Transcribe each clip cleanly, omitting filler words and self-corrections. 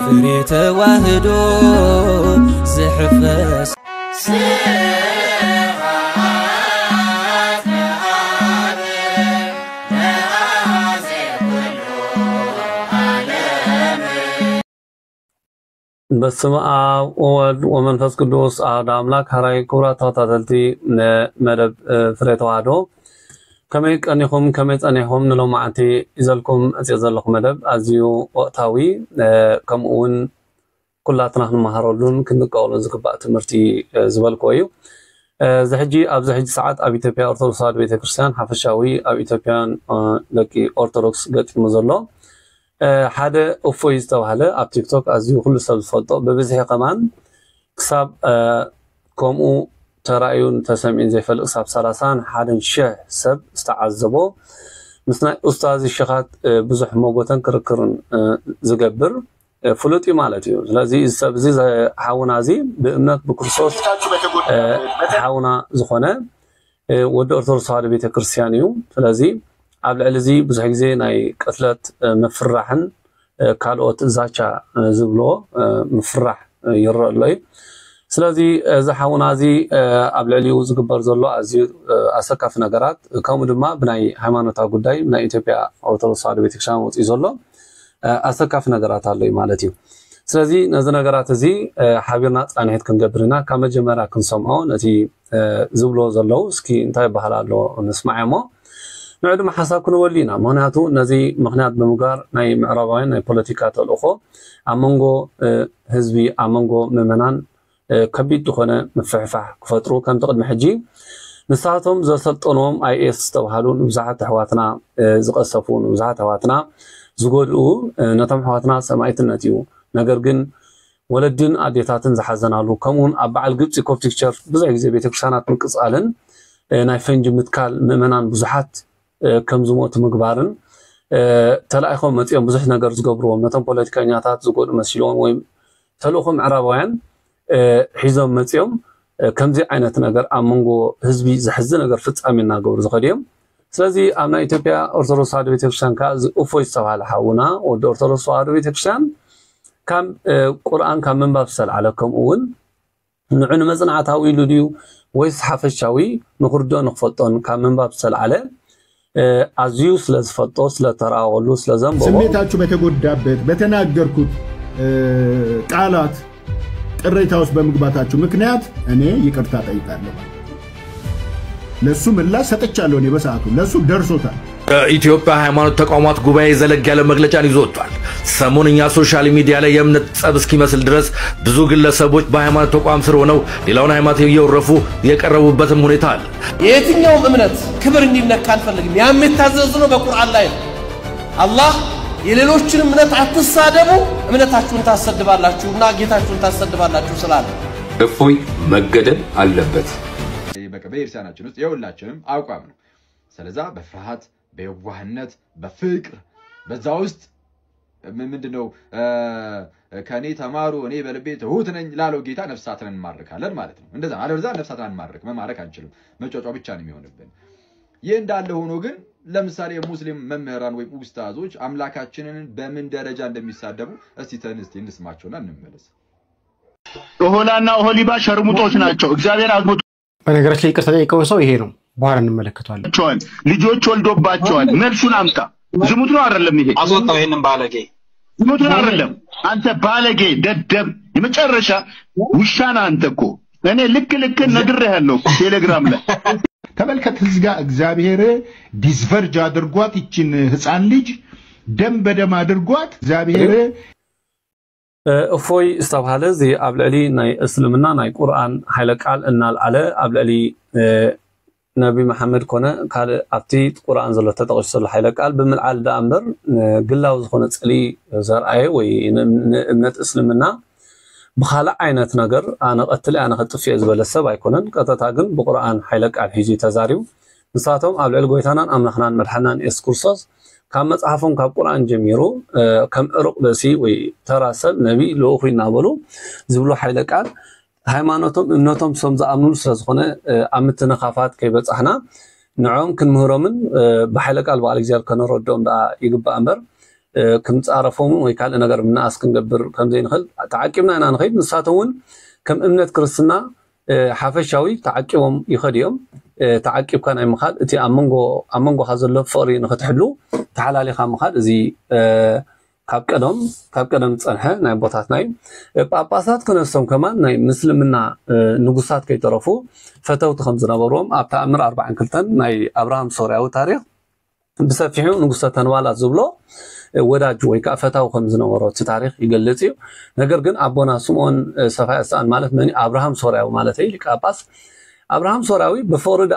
فريت واهدو زحفس بسمع ومنفس قدوس أملاك هراي كورات هاتالتي مدب فريت واهدو كميك أنيهم نلو معتي إذا لكم أزيزلكم مدب أزيو وقتاوي كمون كلاتنا نمهارولون كنت قولون زكبات تمرتي زبال كويو زحجي ساعات أبي إثيوبيا أرثوذكس بيت كريستيان حفشاوي أبي إثيوبيان لكي أرثوذكس قت مزلو حدا أفويز توهلا أب تيك توك أزيو كل سب فوتو ببزح كمان كسب كمو ترايون تسمين زي فلقصاب سلاسان حادن شه سب استعذبو مثلا أستاذ الشيخات بزح موجودن كركرن زجبر فلوتي مالتي لازم سب زي حاونا زي بأمنك بكرسوس حاونا زخنة ودور صار بيت كريستيانيو فلازم قبل الذي بزح زي ناي قتلت مفرحن كالوت زاچا زبلو مفرح يرى لي سلازي زحاونا زي قبل اليو زغبر زلو ازي اسكاف نغرات كوم دما بناي هيمانوتا غداي بناي اثيوبيا أرثوذكس بيتكشان وصي زلو اسكاف نغرات الله مالتي سلازي نز نغرات زي حبيرنا صانيت كنغبرنا كمجمرا كنسمعو نتي زبلو زلو اسكي انتي بحالالو نسمعيمو نعدم حسابكم ولينا معناته نزي مخنات بمغار ناي معرباين ناي بوليتيكا تلخو امونغو حزبي امونغو ممنان كبيد دخنه مفعفع كفطرو كم تقدم حجي نساتهم زسلطنهم اي اس توحالون بزحات حواتنا زقصفون بزحات حواتنا زغودو نتم حواتنا سمايتنتيو ነገር ግን ወለድን አዴታትን ዘሐዘናሉ ከሙን አባል ግብጽ ኮፕቲክቸር ብዙ ጊዜ ቤተክርስቲያናት ምቅጻለን ናይ ፈንጅ ምትካል ምእመናን ብዙሓት ከም ዝሞት ምግባርን ተላይኹም መጽዮም ብዙሕ ነገር ዝገብሩዎም ነቶም ፖለቲከኛታት ዝጎድ መስሎም ወይ ተልኹም ዕራባውያን ሒዞም መጽዮም ከምዚ ዓይነት ነገር አመንጎ ህዝቢ ዝሕዝ ነገር ፍጻሜና ገብሩ ዝኸድዮም ስለዚ አምና ኢትዮጵያ ኦርቶዶክስ ተዋህዶ ቤተክርስቲያን ካ ኡፎይ ዝተባሃለ ሓውና ወደ ኦርቶዶክስ ተዋህዶ ቤተክርስቲያን كم قرآن كم من باب سل على كم أول نعن مزنع تاويل ديو ويسحف الشاوي نخردو نخفطون كم من باب سل على أزيوس لزفطوس لتراولوس لزنبو سميتاتشو بتقول دابت بتناقركوت قالات قريتاوس بمقباتاتشو مكنيات أنا يكرتا طيقالو لسو ملا ستتشالو ني بساعتو لسو درسوتا ኢትዮጵያ ሃይማኖት ተቋማት ጉባኤ ዘለግ ያለ መግለጫን ይዞታል። ሰሞንኛ ሶሻል ሚዲያ ላይ የእምነት ጸብ እስኪመስል ድረስ ብዙ ግለሰቦች በሃይማኖት ተቋም ስር ሆነው ሌላውን ሃይማኖት እየወረፉ የቀረቡበትም ሁኔታ አለ። የትኛው እምነት ክብር እንዲነካ አንፈልግም። ያም የታዘዝነው በቁርአን ላይ ነው። አላህ የሌሎችን እምነት አትሳደቡ እምነታችሁን ታሰድባላችሁና ጌታችሁን ታሰድባላችሁ ስላለ እፎይ መገደል አለበት። በከበይርሳናችን ውስጥ የሁላችንም አቋም ነው። ስለዛ በፍርሃት በየዋህነት በፍቅር በዛው ውስጥ ምንድነው ከኔ ተማሩ እኔ በልቤ ትሁት ነኝ ላለው ጌታ ነፍሳትን እንማርካለን ማለት ነው። እንደዛ አለዛ ነፍሳትን መማረክ አንችልም። መጫጫ ብቻ ነው የሚሆንብን። ይህ እንዳለ ሆኖ ግን ለምሳሌ ሙስሊም መምህራን ወይ ኡስታዞች አምላካችንን በምን ደረጃ እንደሚሳደቡ እስቲ እንስማቸውና እንመለስ። ኦሆላና ኦሆሊባ ሸርሙጦች ናቸው። እግዚአብሔር አግብቶ በነገራችን ላይ ይቅርታ ጠይቀው ሰው ይሄ ነው። በኋላ እንመለከታለን። ልጆች ወልዶባቸዋል። መልሱን አምጣ። ዝሙት ነው አይደለም? ይሄ አስወጣው። ይሄንን ባለጌ ዝሙት ነው አይደለም? አንተ ባለጌ ደደብ የመጨረሻ ውሻና አንተ እኮ እኔ ልክ ነግሬሃለሁ ቴሌግራም ላይ ተመልከት። ህዝጋ እግዚአብሔር ዲስቨርጅ አድርጓት ይችን ህፃን ልጅ ደም በደም አድርጓት እግዚአብሔር እፎይ ዝተባሃለ እዚ ኣብ ልዕሊ ናይ እስልምና ናይ ቁርአን ሓይለ ቃል እናልዓለ ኣብ ልዕሊ ነቢ መሐመድ ኮነ ካል ኣብቲ ቁርአን ዘሎ ተጠቅሶ ዘሎ ሓይለ ቃል ብምልዓል ዳ እምበር ግላው ዝኾነ ጽሊ ዘርአየ ወይ እምነት እስልምና بخالع عينت نجر أنا قتل أنا خدت في أزبال السبع يكونن كتتاجن بقرآن حيلك على حجي تزاريو نصاتهم قبل الجويتانا أم نحن مرحنا إسكورساس كم متعفون كقرآن جميرو كم أرق بسي وتراسل نبي لو أخوي نابلو زبلو حيلك على هايمانتهم إنهم سمز أمنول سرزخنا أمتنا خافات كيبت إحنا نعم كن مهرمن بحيلك على بعض الجار كانوا ردهم دا يجب أمر كمصارفهم ويكال نغير من ناس كنقبر كم زي نخل تعقبنا انا نخيد نساتون كم امنت كريستنا حافشاوي تعقبهم يخديهم تعقب كان اي مخاد تي امنغو خازلو فوري نختحلو تعالالي خا مخاد زي كاب قدم صنحه ناي بوتات ناي باباسات كنسوم كمان ناي مسلمنا نغوسات كيترفو فتوت خمس نبروم اب تامر 40 كلتن ناي ابراهام سورياو تاريخ بسفيحو نغوسات تنوالا زبلو ወዳጅ ወይ ካፈታው ከም ዝነበረው ታሪክ ይገልጽ እዩ ነገር ግን አቦና ስምዖን ሰፋያሳን ማለት ምን አብርሃም ሶሪያው ማለት እዩ ሊቃጳስ አብርሃም ሶሪያዊ በፎርዳ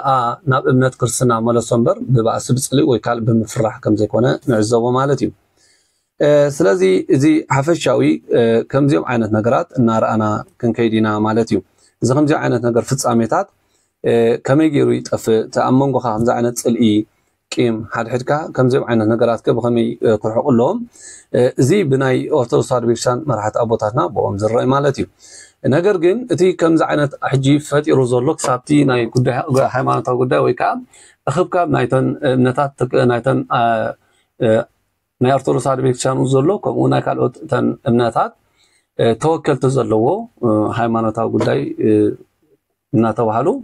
ናብ እምነት ክርስትና መለሶንበር በባስ ብጽሊ ወይ ካል በመፍራህ ከም ዘይኮነ ንዕዘቦ ማለት እዩ ስለዚህ እዚ ሓፈሻዊ ከምዚኦም ዓይነት ነገራት እናራአና ክንከይዲና ማለት እዩ እዚ ከምዚ ዓይነት ነገር ፍጻሜታት ከመይ ገይሩ ይጠፍ ተአመንጎ ከምዚ ዓይነት ጽልኢ كيم حد حدكا كم زي عنا نجارات كبخمي كرح كلهم زي بناي أرتوس بيكشان مرحلة أبوتاتنا بقوم زرّي مالتي نجار جن تي كم زي عنا حجي فتي روزولك سابتي ناي كده حيوانات كده ويكاب أخبك نايتن نتات نايتن ناي أرتوس بيكشان روزولك ونا كالوت تن نتات توكل تزلوا حيوانات كده نتوهلو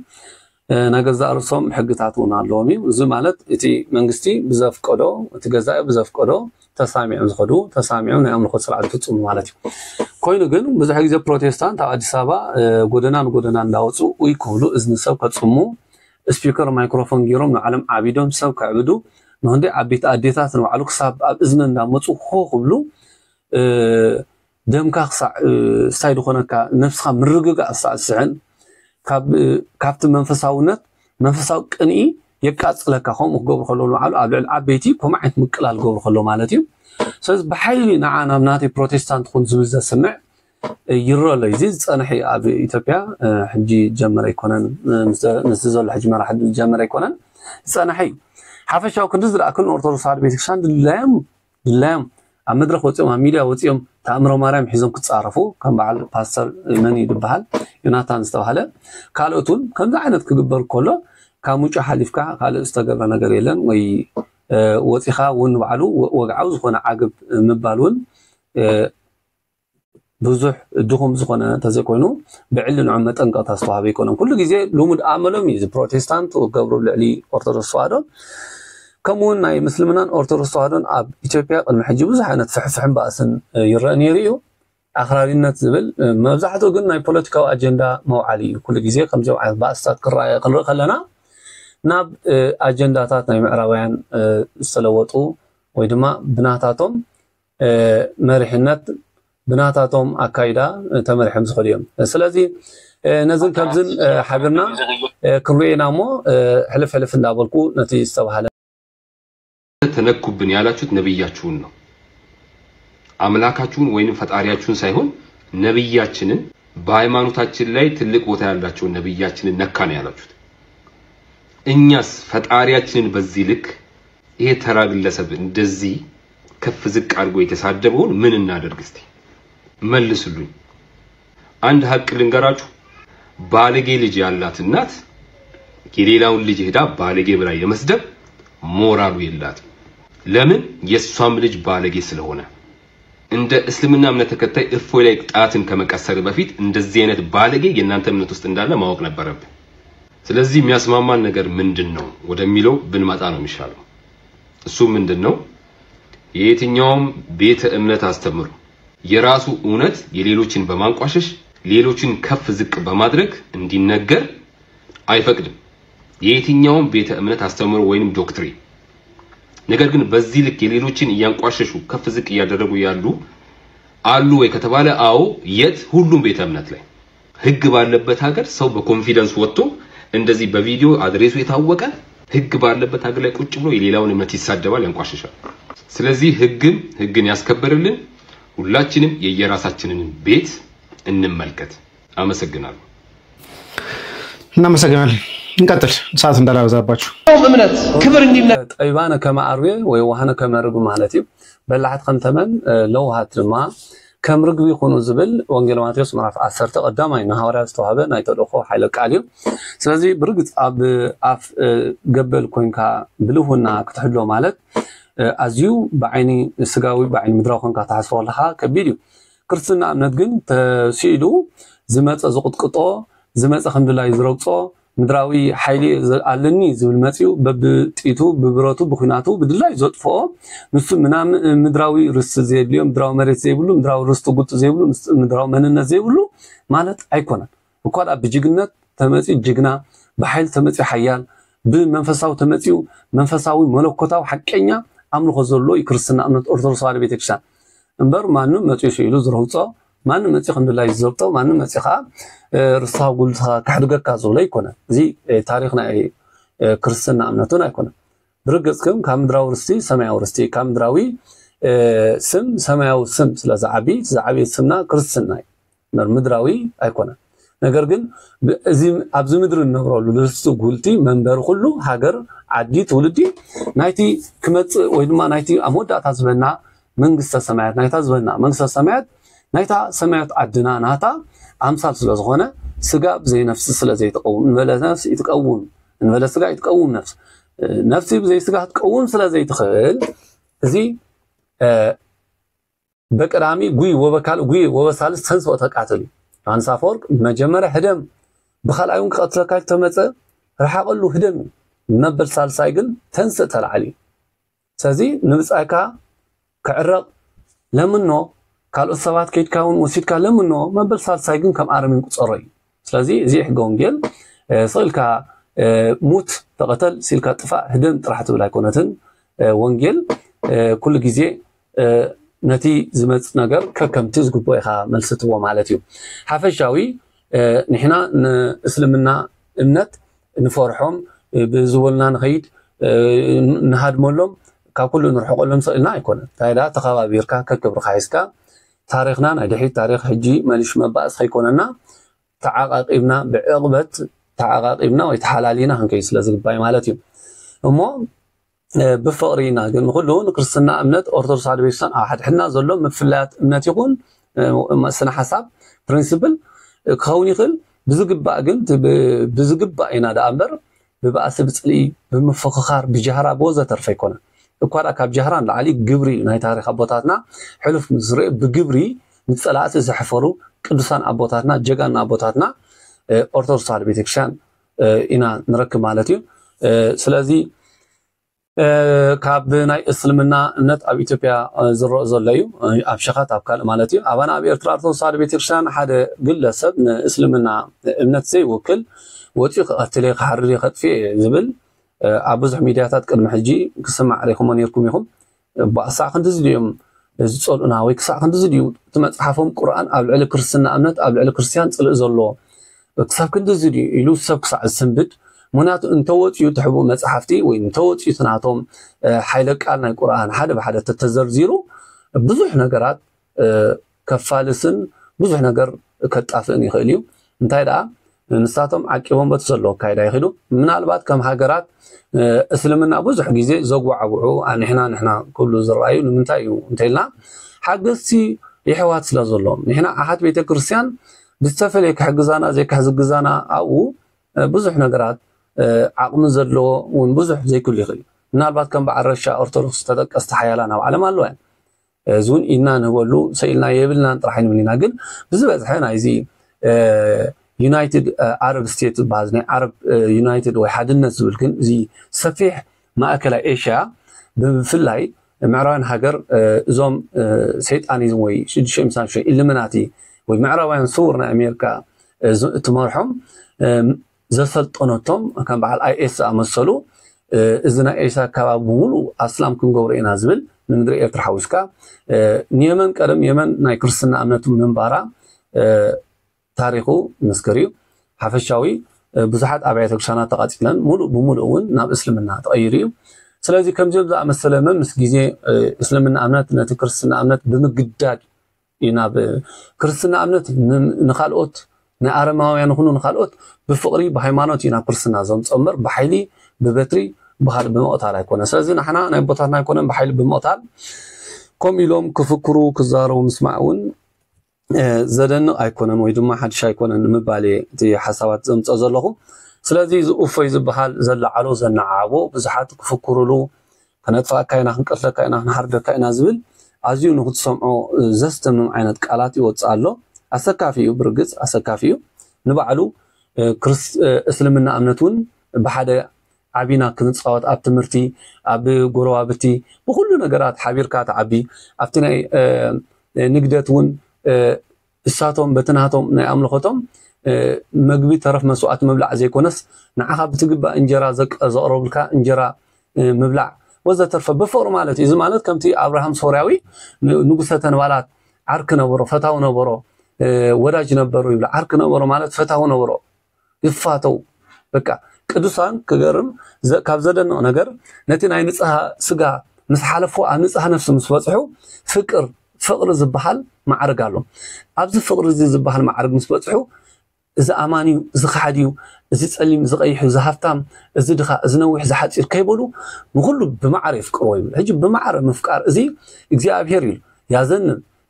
نجزاء رسوم حقتاتونا اللومي زي مالت اتي منغستي بزاف قدو تجزاء بزاف قدو تسامعون زخدو تسامعون يملكوا سرعه تفصم مالتي كوينو ግን ብዙ ጊዜ ፕሮቴስታንት አዲስ አበባ ጎደና እንዳወጹ ወይ ኮሉ እዝን ሰብ ከጽሙ ስፒከር ማይክሮፎን ጊሮም ነው ዓለም አቢዶም ሰብ ከዕብዱ ነው እንደ አቢት አዴታት ነው አሉክ ሳብ እዝን እንዳመጹ ሆብሉ ደምካ ሳይድ ሆነካ ነፍስኻ ምርግጋ አሳስዕን كابت منفساونت منفساو قني يقاصلك خم غبر خلو على ابل عبيتي كما عت مقلال غبر خلو مالتي سز بحيل نعانا ناتي بروتستانت خون زوز سمع يرى ليزي صنحي اب ايثيوبيا حجي جمر يكونن نزل حجي ما راح جمر يكونن صنحي حفشاو كندز راكن اورتودوكس بيتكشان دلام امدرخ وصيم ميديا وصيم تامرو ماريام حيزم كتصارفو كم بعل باستر من يدبحال يوناتان استوهله كالوتون كم عينت كغبر كله كاموچ حليفكا قال استغبر ነገር የለን ወይ ወጪኻ ውን ባሉ ወጋው ዝሆነ አግብ መባሉን ብዙህ ድኹም ዝሆነ ተዘኮይኑ ብዕልን መጠንቀታ አስተዋበ ይኮነን ኩሉ ጊዜ ሉሙድ አመሎም ይዝ ፕሮቴስታንት ወገብሩ ለሊ ኦርቶዶክስ ተዋህዶ كمون ناي مسلمنا أرتوس صادون أب إثيوبيا قد محجب زحنة فحم بأسن يراني ريو أخرارينات زبل مزحته قلنا بوليتيكال أجندة موعلي كل جزء خمسة وعشرة بأسات كراية خلنا ناب أجنداتات ناي معراويان سلواتو ويدما بناتاتهم مرحنات بناتاتهم أكايدا تمرحم زخديهم سلازي نزل كبزن حبرنا كروينا مو حلف ندابلكو نتي استوهلا ተነኩብን ያላችሁት ነብያችሁን ነው አምላካችሁን ወይንም ፈጣሪያችሁን ሳይሆን ነብያችንን በሃይማኖታችን ላይ ትልቅ ቦታ ያላችሁ ነብያችንን ነካ ነው ያላችሁት እኛስ ፈጣሪያችንን በዚህ ልክ ይሄ ተራግለሰብ እንደዚህ ከፍ ዝቅ አድርጎ የተሳደበውን ምን እናደርግ እስቲ መልሱልኝ አንድ ሀቅ ልንገራችሁ ባለጌ ልጅ ያላት እናት የሌላውን ልጅ ሄዳ ባለጌ ብላ የመስደብ ሞራሉ የላት ለምን የሷም ልጅ ባለጌ ስለሆነ እንደ እስልምና እምነት ተከታይ እፎይ ላይ ጣትን ከመቀሰር በፊት እንደዚህ አይነት ባለጌ የናንተ እምነት ውስጥ እንዳለ ማወቅ ነበረብን ስለዚህ የሚያስማማን ነገር ምንድነው ወደሚለው ብንመጣ ነው የሚሻለው እሱ ምንድነው የየትኛውም ቤተ እምነት አስተምሩ የራሱ እውነት የሌሎችን በማንቋሸሽ ሌሎችን ከፍ ዝቅ በማድረግ እንዲነገር አይፈቅድም የየትኛውም ቤተ እምነት አስተምሩ ወይንም ዶክትሪን ነገር ግን በዚህ ልክ የሌሎችን ያንቋሸሹ ከፍ ዝቅ ያደረጉ ያሉ አሉ ወይ ከተባለ አዎ የት ሁሉም ቤተ እምነት ላይ ህግ ባለበት ሀገር ሰው በኮንፊደንስ ወጥቶ እንደዚህ በቪዲዮ አድሬሱ የታወቀ ህግ ባለበት ሀገር ላይ ቁጭ ብሎ የሌላውን እምነት ይሳደባል ያንቋሸሻል ስለዚህ ህግን ያስከበርልን ሁላችንም የየራሳችንን ቤት እንመልከት አመሰግናለሁ እናመሰግናለን እንቀጥል ሰዓት እንዳላበዛባችሁ እምነት ክብር እንዲነ ጠይባነ ከማአርዌ ወይ ወሃነ ከመርጉ ማለት እዩ በላዓት ከምተመን ለውሃት ድማ ከምርግቢ ይኹኑ ዝብል ወንጌል ማቴዎስ ምዕራፍ 10 ቀዳማይ ነው ሐዋርያት ተዋህበ ናይ ተልእኮ ኃይለ ቃል እዩ ስለዚህ ብርግጽ አብ ገበል ኮይንካ ብልሁና ክትሕሎ ማለት أزيو بعيني سجاوي بعين مدراخن كتحسوا لها كبيريو كرسنا أمنت جن تسيلو زمت أزقط قطع زمت الحمد لله يزرقصا مدراوي حيلي علني زول ماتيو ببتيتو ببراتو بخناتو بدلا يزود فوق نص منام مدراوي رست زيبليو مدراو مريت زيبلو مدراو رستو قط زيبلو مدراو مننا زيبلو مالت أيقونة وقال بجيجنة تمسي جيجنا بحيل تمسي حيال بمنفساو تمسيو منفساوي ملوكتاو حقيقيا أمر خزرلو يكرسنا أمنت أرثوذكس بيتكشان امبر مانو ماتيو شيلو زرهوصا مانو ماتي الحمد لله يزرطو مانو ماتي خا رصا قلتها كحدقك كازو لا يكون زي تاريخنا كرسنا أمنتنا يكون برقصكم كامدراو رستي سماعو رستي كامدراوي سم سماعو سم سلا زعبي سمنا كرسنا مدراوي يكون ነገር ግን እዚ ኣብዚ ምድር እንነብረሉ ልስቱ ጉልቲ መንበር ሁሉ ሃገር ዓዲ ትውልዲ ናይቲ ክመጽ ወይ ድማ ናይቲ ኣሞዳታ ዝበና መንግስተ ሰማያት ናይታ ዝበና መንግስተ ሰማያት ናይታ ሰማያት ዓድና ናታ ኣምሳል ስለ ዝኾነ ስጋ ብዘይ ነፍሲ ስለ ዘይተቀውም እንበለ ነፍሲ ይትቀውም እንበለ ስጋ ይትቀውም ነፍሲ ብዘይ ስጋ ትቀውም ስለ ዘይትኽእል እዚ በቀዳሚ ጉይ ወበካል ጉይ ወበሳልስ ተንስኦ ተቃተሉ አንሳፎርቅ መጀመሪያ ህደም በخلايون ከትለካይ ተመጸ ረሐቀሉ ህደም ነበር ሳልሳይ ግን ተንስ ተላዓሊ ስለዚ ንብጻይካ ከዕረቅ ለምኖ ካልኦ ሰባት ከይትካውን ወሲድካ ለምኖ ነበር ሳልሳይ ግን ከም አረምን ቁጽረይ ስለዚ እዚ ሕጎንጌል ስልካ ሙት ተቀተል ሲልካ ጥፋ ህደም ጥራሕት ብላይ ኮነትን ወንጌል ኩሉ ጊዜ ነቲ ዝመጽ ነገር ከከምቲ ዝግቦ ኢኻ መልስትዎ ማለት እዩ ሓፈሻዊ ንሕና ንእስልምና እምነት ንፈርሖም ብዝወልና ንኸይድ ንሃድመሎም ካብ ኩሉ ንርሕቆሎም ስእልና ኣይኮነን ታይዳ ተኸባቢርካ ከክብርካ ሒዝካ ታሪኽና ናይ ድሒት ታሪኽ ሕጂ መሊሽ መባእስ ከይኮነና ተዓቃቂብና ብዕቕበት ተዓቃቂብና ወይ ተሓላሊና ክንከይድ ስለ ዝግባይ ማለት እዩ እሞ بفقرينا جن كله نكرسنا أمنت أرثوذكس بيسان أحد حنا زلهم مفلات أمنت يكون سنة حساب برينسيبل كوني خل بزقب بقى جنت بزقب بقى هنا ده أمبر ببقى سبتلي بمفخخار بجهرة بوزة ترفيكونه وكارا كاب جهران لعلي جبري نهاية تاريخ أبوتاتنا حلف مزرع بجبري نتسألات إذا حفروا كدوسان أبوتاتنا جعان أبوتاتنا أرثوذكس بيتكشان إنا نركب مالتيو سلازي ካብ ናይ እስልምና እምነት ኣብ ኢትዮጵያ ዝረአ ዘሎ እዩ ኣብ ሸኻት ኣብ ካልእ ማለት እዩ ኣባና ኣብ ኤርትራ ኦርቶዶክስ ቤተክርስትያን ሓደ ግለሰብ ንእስልምና እምነት ዘይውክል ወፂኡ ክቐትል ክሓርር ይኸጥፊ ዝብል ኣብ ብዙሕ ሚድያታት ቅድሚ ሕጂ ክስማዕ ሪኹም ነርኩም ኢኹም ባእሳዕ ክንዲዚ ድዮም ዝፀልኡና ወይ ክሳዕ ክንዲዚ ድዩ እቲ መፅሓፎም ቁርኣን ኣብ ልዕሊ ክርስትና እምነት ኣብ ልዕሊ ክርስቲያን ፅልእ ዘለዎ ክሳብ ክንዲዚ ድዩ ኢሉ ሰብ ክሳዕ ዝስንብድ منات انتوتيو تحبو مصحفتي وين توتيو تناتهم حيل قال ناي قران حدا بحدا تتزرزيرو بزح نغرات كفالسن بزح نغر كطافن يخيليو انتاي دا نساتهم عقبهم بتسلو كايدا يخيلو منالبات كم هاجرات اسلمنا بزح غيزي زغوعو نحنا كله زرايو منتايو انتيلنا حقسي يحوات سلازلهم نحنا احد بيت كريستيان بتسفلك حجزانا زي كحزجزانا او بزح نغرات عقم زلو ونبزح زي كل يخيل نالبات كم بعرشة أرثوذكس تدقست حيالنا وعلم الله يعني زون إننا نقولو سئلنا يبلنا نطرحين مننا قل بزبط حين عايزي يونايتد عرب ستيت بعضنا عرب يونايتد واحد الناس ولكن زي سفيح ما أكل إيشا بفلاي معران هاجر زوم سيد أنيزم وي شد شيء مثلا شيء إلمناتي ومعران صورنا أمريكا تمرحهم زسلطنتهم كان بعد اي اس امسلو اذنا ايسا كبابولو اسلام كنغورينا زبل نندري ارتر حوسكا نيمن قدم يمن ناي كريستنا امنتو منبارا تاريخو مسكريو حفشاوي بزحات ابيات كشانا تقاتلن مولو بمولون ناب اسلمنا تغيريو سلازي كم جبزا مسلمه مس غيزي اسلمنا امنت نت كريستنا امنت بمقداد يناب كريستنا امنت نخالوت نعرماوያን ሆኖ نخالوت بفقري بهيمانوت ينا كرسنا زوم صمر بحيلي ببتري بحال بمقتال يكون ስለዚህ نحنا ናይ ቦታና يكونن بحيل بمقتال كم يلوم كفكرو كزارو مسمعون زدن አይኮነን ወይ ድማ ሓድሽ አይኮነን ንምባሌ እቲ ሓሳባት ዘምጽ ዘለኹ ስለዚህ ዝኡፈይ ዝበሃል ዘለዓሎ ዘናዓቦ ብዙሓት ክፍክሩሉ كنطفا كاينا خنقرت كاينا نحرد كاينا زبل ازيو نختصمعو زستمم عينت قالات يوصالو اسكافيو برغص اسكافيو نبعلو كريست اسلمنا امنتون بحدا عبينا كنصاوت اب تمرتي اب غروابتي بكل نغرات حبيركا تعبي افتناي نقدتون اساتهم بتناتهم ناي املختهم مغبي طرف مسوات مبلع زيكونس نعها بتغبا انجرا زقربلكا انجرا مبلع وزترف بفور مالتي اذا مالت كمتي ابراهام سورياوي نغسه تنبالات عرك نبرو فتاو نبرو ወዳጅ ነበሩ ይብላ አርክ ነበሩ ማለት ፈታው ነበሩ ይፋተው በቃ ቅዱሳን ከገርም ካብ ዘደነው ነገር ነቲ ናይ ንጽሃ ስጋ ምስ ሓለፉ ንጽሃ ነፍስ ምስ ወጽሑ ፍቅር ዝባሃል ማዕርግ አሎ ኣብዚ ፍቅር ዝባሃል ማዕርግ ምስ ወጽሑ እዚ አማኒው እዚ ኻዲው እዚ ጸሊም ዝቀይሕ ዝሃፍታም እዚ ድኻ እዚ ነውሕ ዝሓጽር ከይበሉ ንኩሉ ብማዕረ ይፍቅሩ ይብል ሕጂ በማዕረ መፍቃር እዚ እግዚአብሔር ይል ያዘን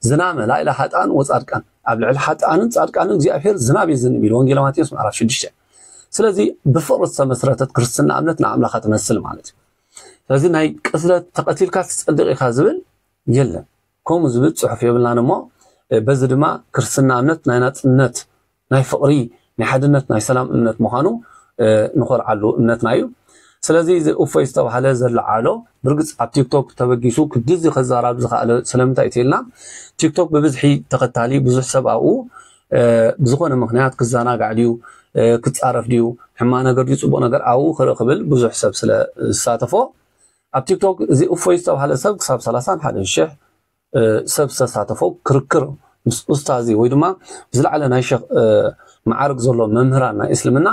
ዝናመ ላይላ ሀጣን ወጻድቃን አብልዕል ሀጣንን ጻድቃንን እግዚአብሔር ዝናብ ይዝንብ ይል ወንጌል ማቴዎስ ምዕራፍ 6 ስለዚህ በፍቅር ተመስረተት ክርስትና እምነት ለአምላካ ተመስል ማለት ስለዚህ ናይ ቅስለት ተቀቲልካ ጽድቅካ ዝብል የለም ኮም ዝብል ጽሑፍ ይብልናሞ በዚ ድማ ክርስትና እምነት ናይ ናጽነት ናይ ፍቅሪ ናይ ሓድነት ናይ ሰላም እምነት መሆኑ ንخرዓሉ እምነትና እዩ ስለዚህ ኡፎይ ዝተባሃለ ዘለዓሎ ብርግጽ ኣብ ቲክቶክ ተበጊሱ ክድዚ ከዛራብ ዝኻለ ስለምታይ ትልና ቲክቶክ በብዝሒ ተኸታሊ ብዙሕ ሰብኣኡ ብዝኾነ ምክንያት ክዛናጋዕ ድዩ ክጻረፍ ድዩ ሕማ ነገር ድዩ ጽቡቕ ነገር ኣው ክብል ብዙሕ ሰብ ስለ ዝሳተፎ ኣብ ቲክቶክ እዚ ኡፎይ ዝተባሃለ ሰብ ክሳብ 31000 ሰብ ዝተሳተፎ ክርክር ምስ ኡስታዚ ወይ ድማ ዝለዓለ ናይ ሸኽ ማዕርግ ዘሎ መምህራን ናይ እስልምና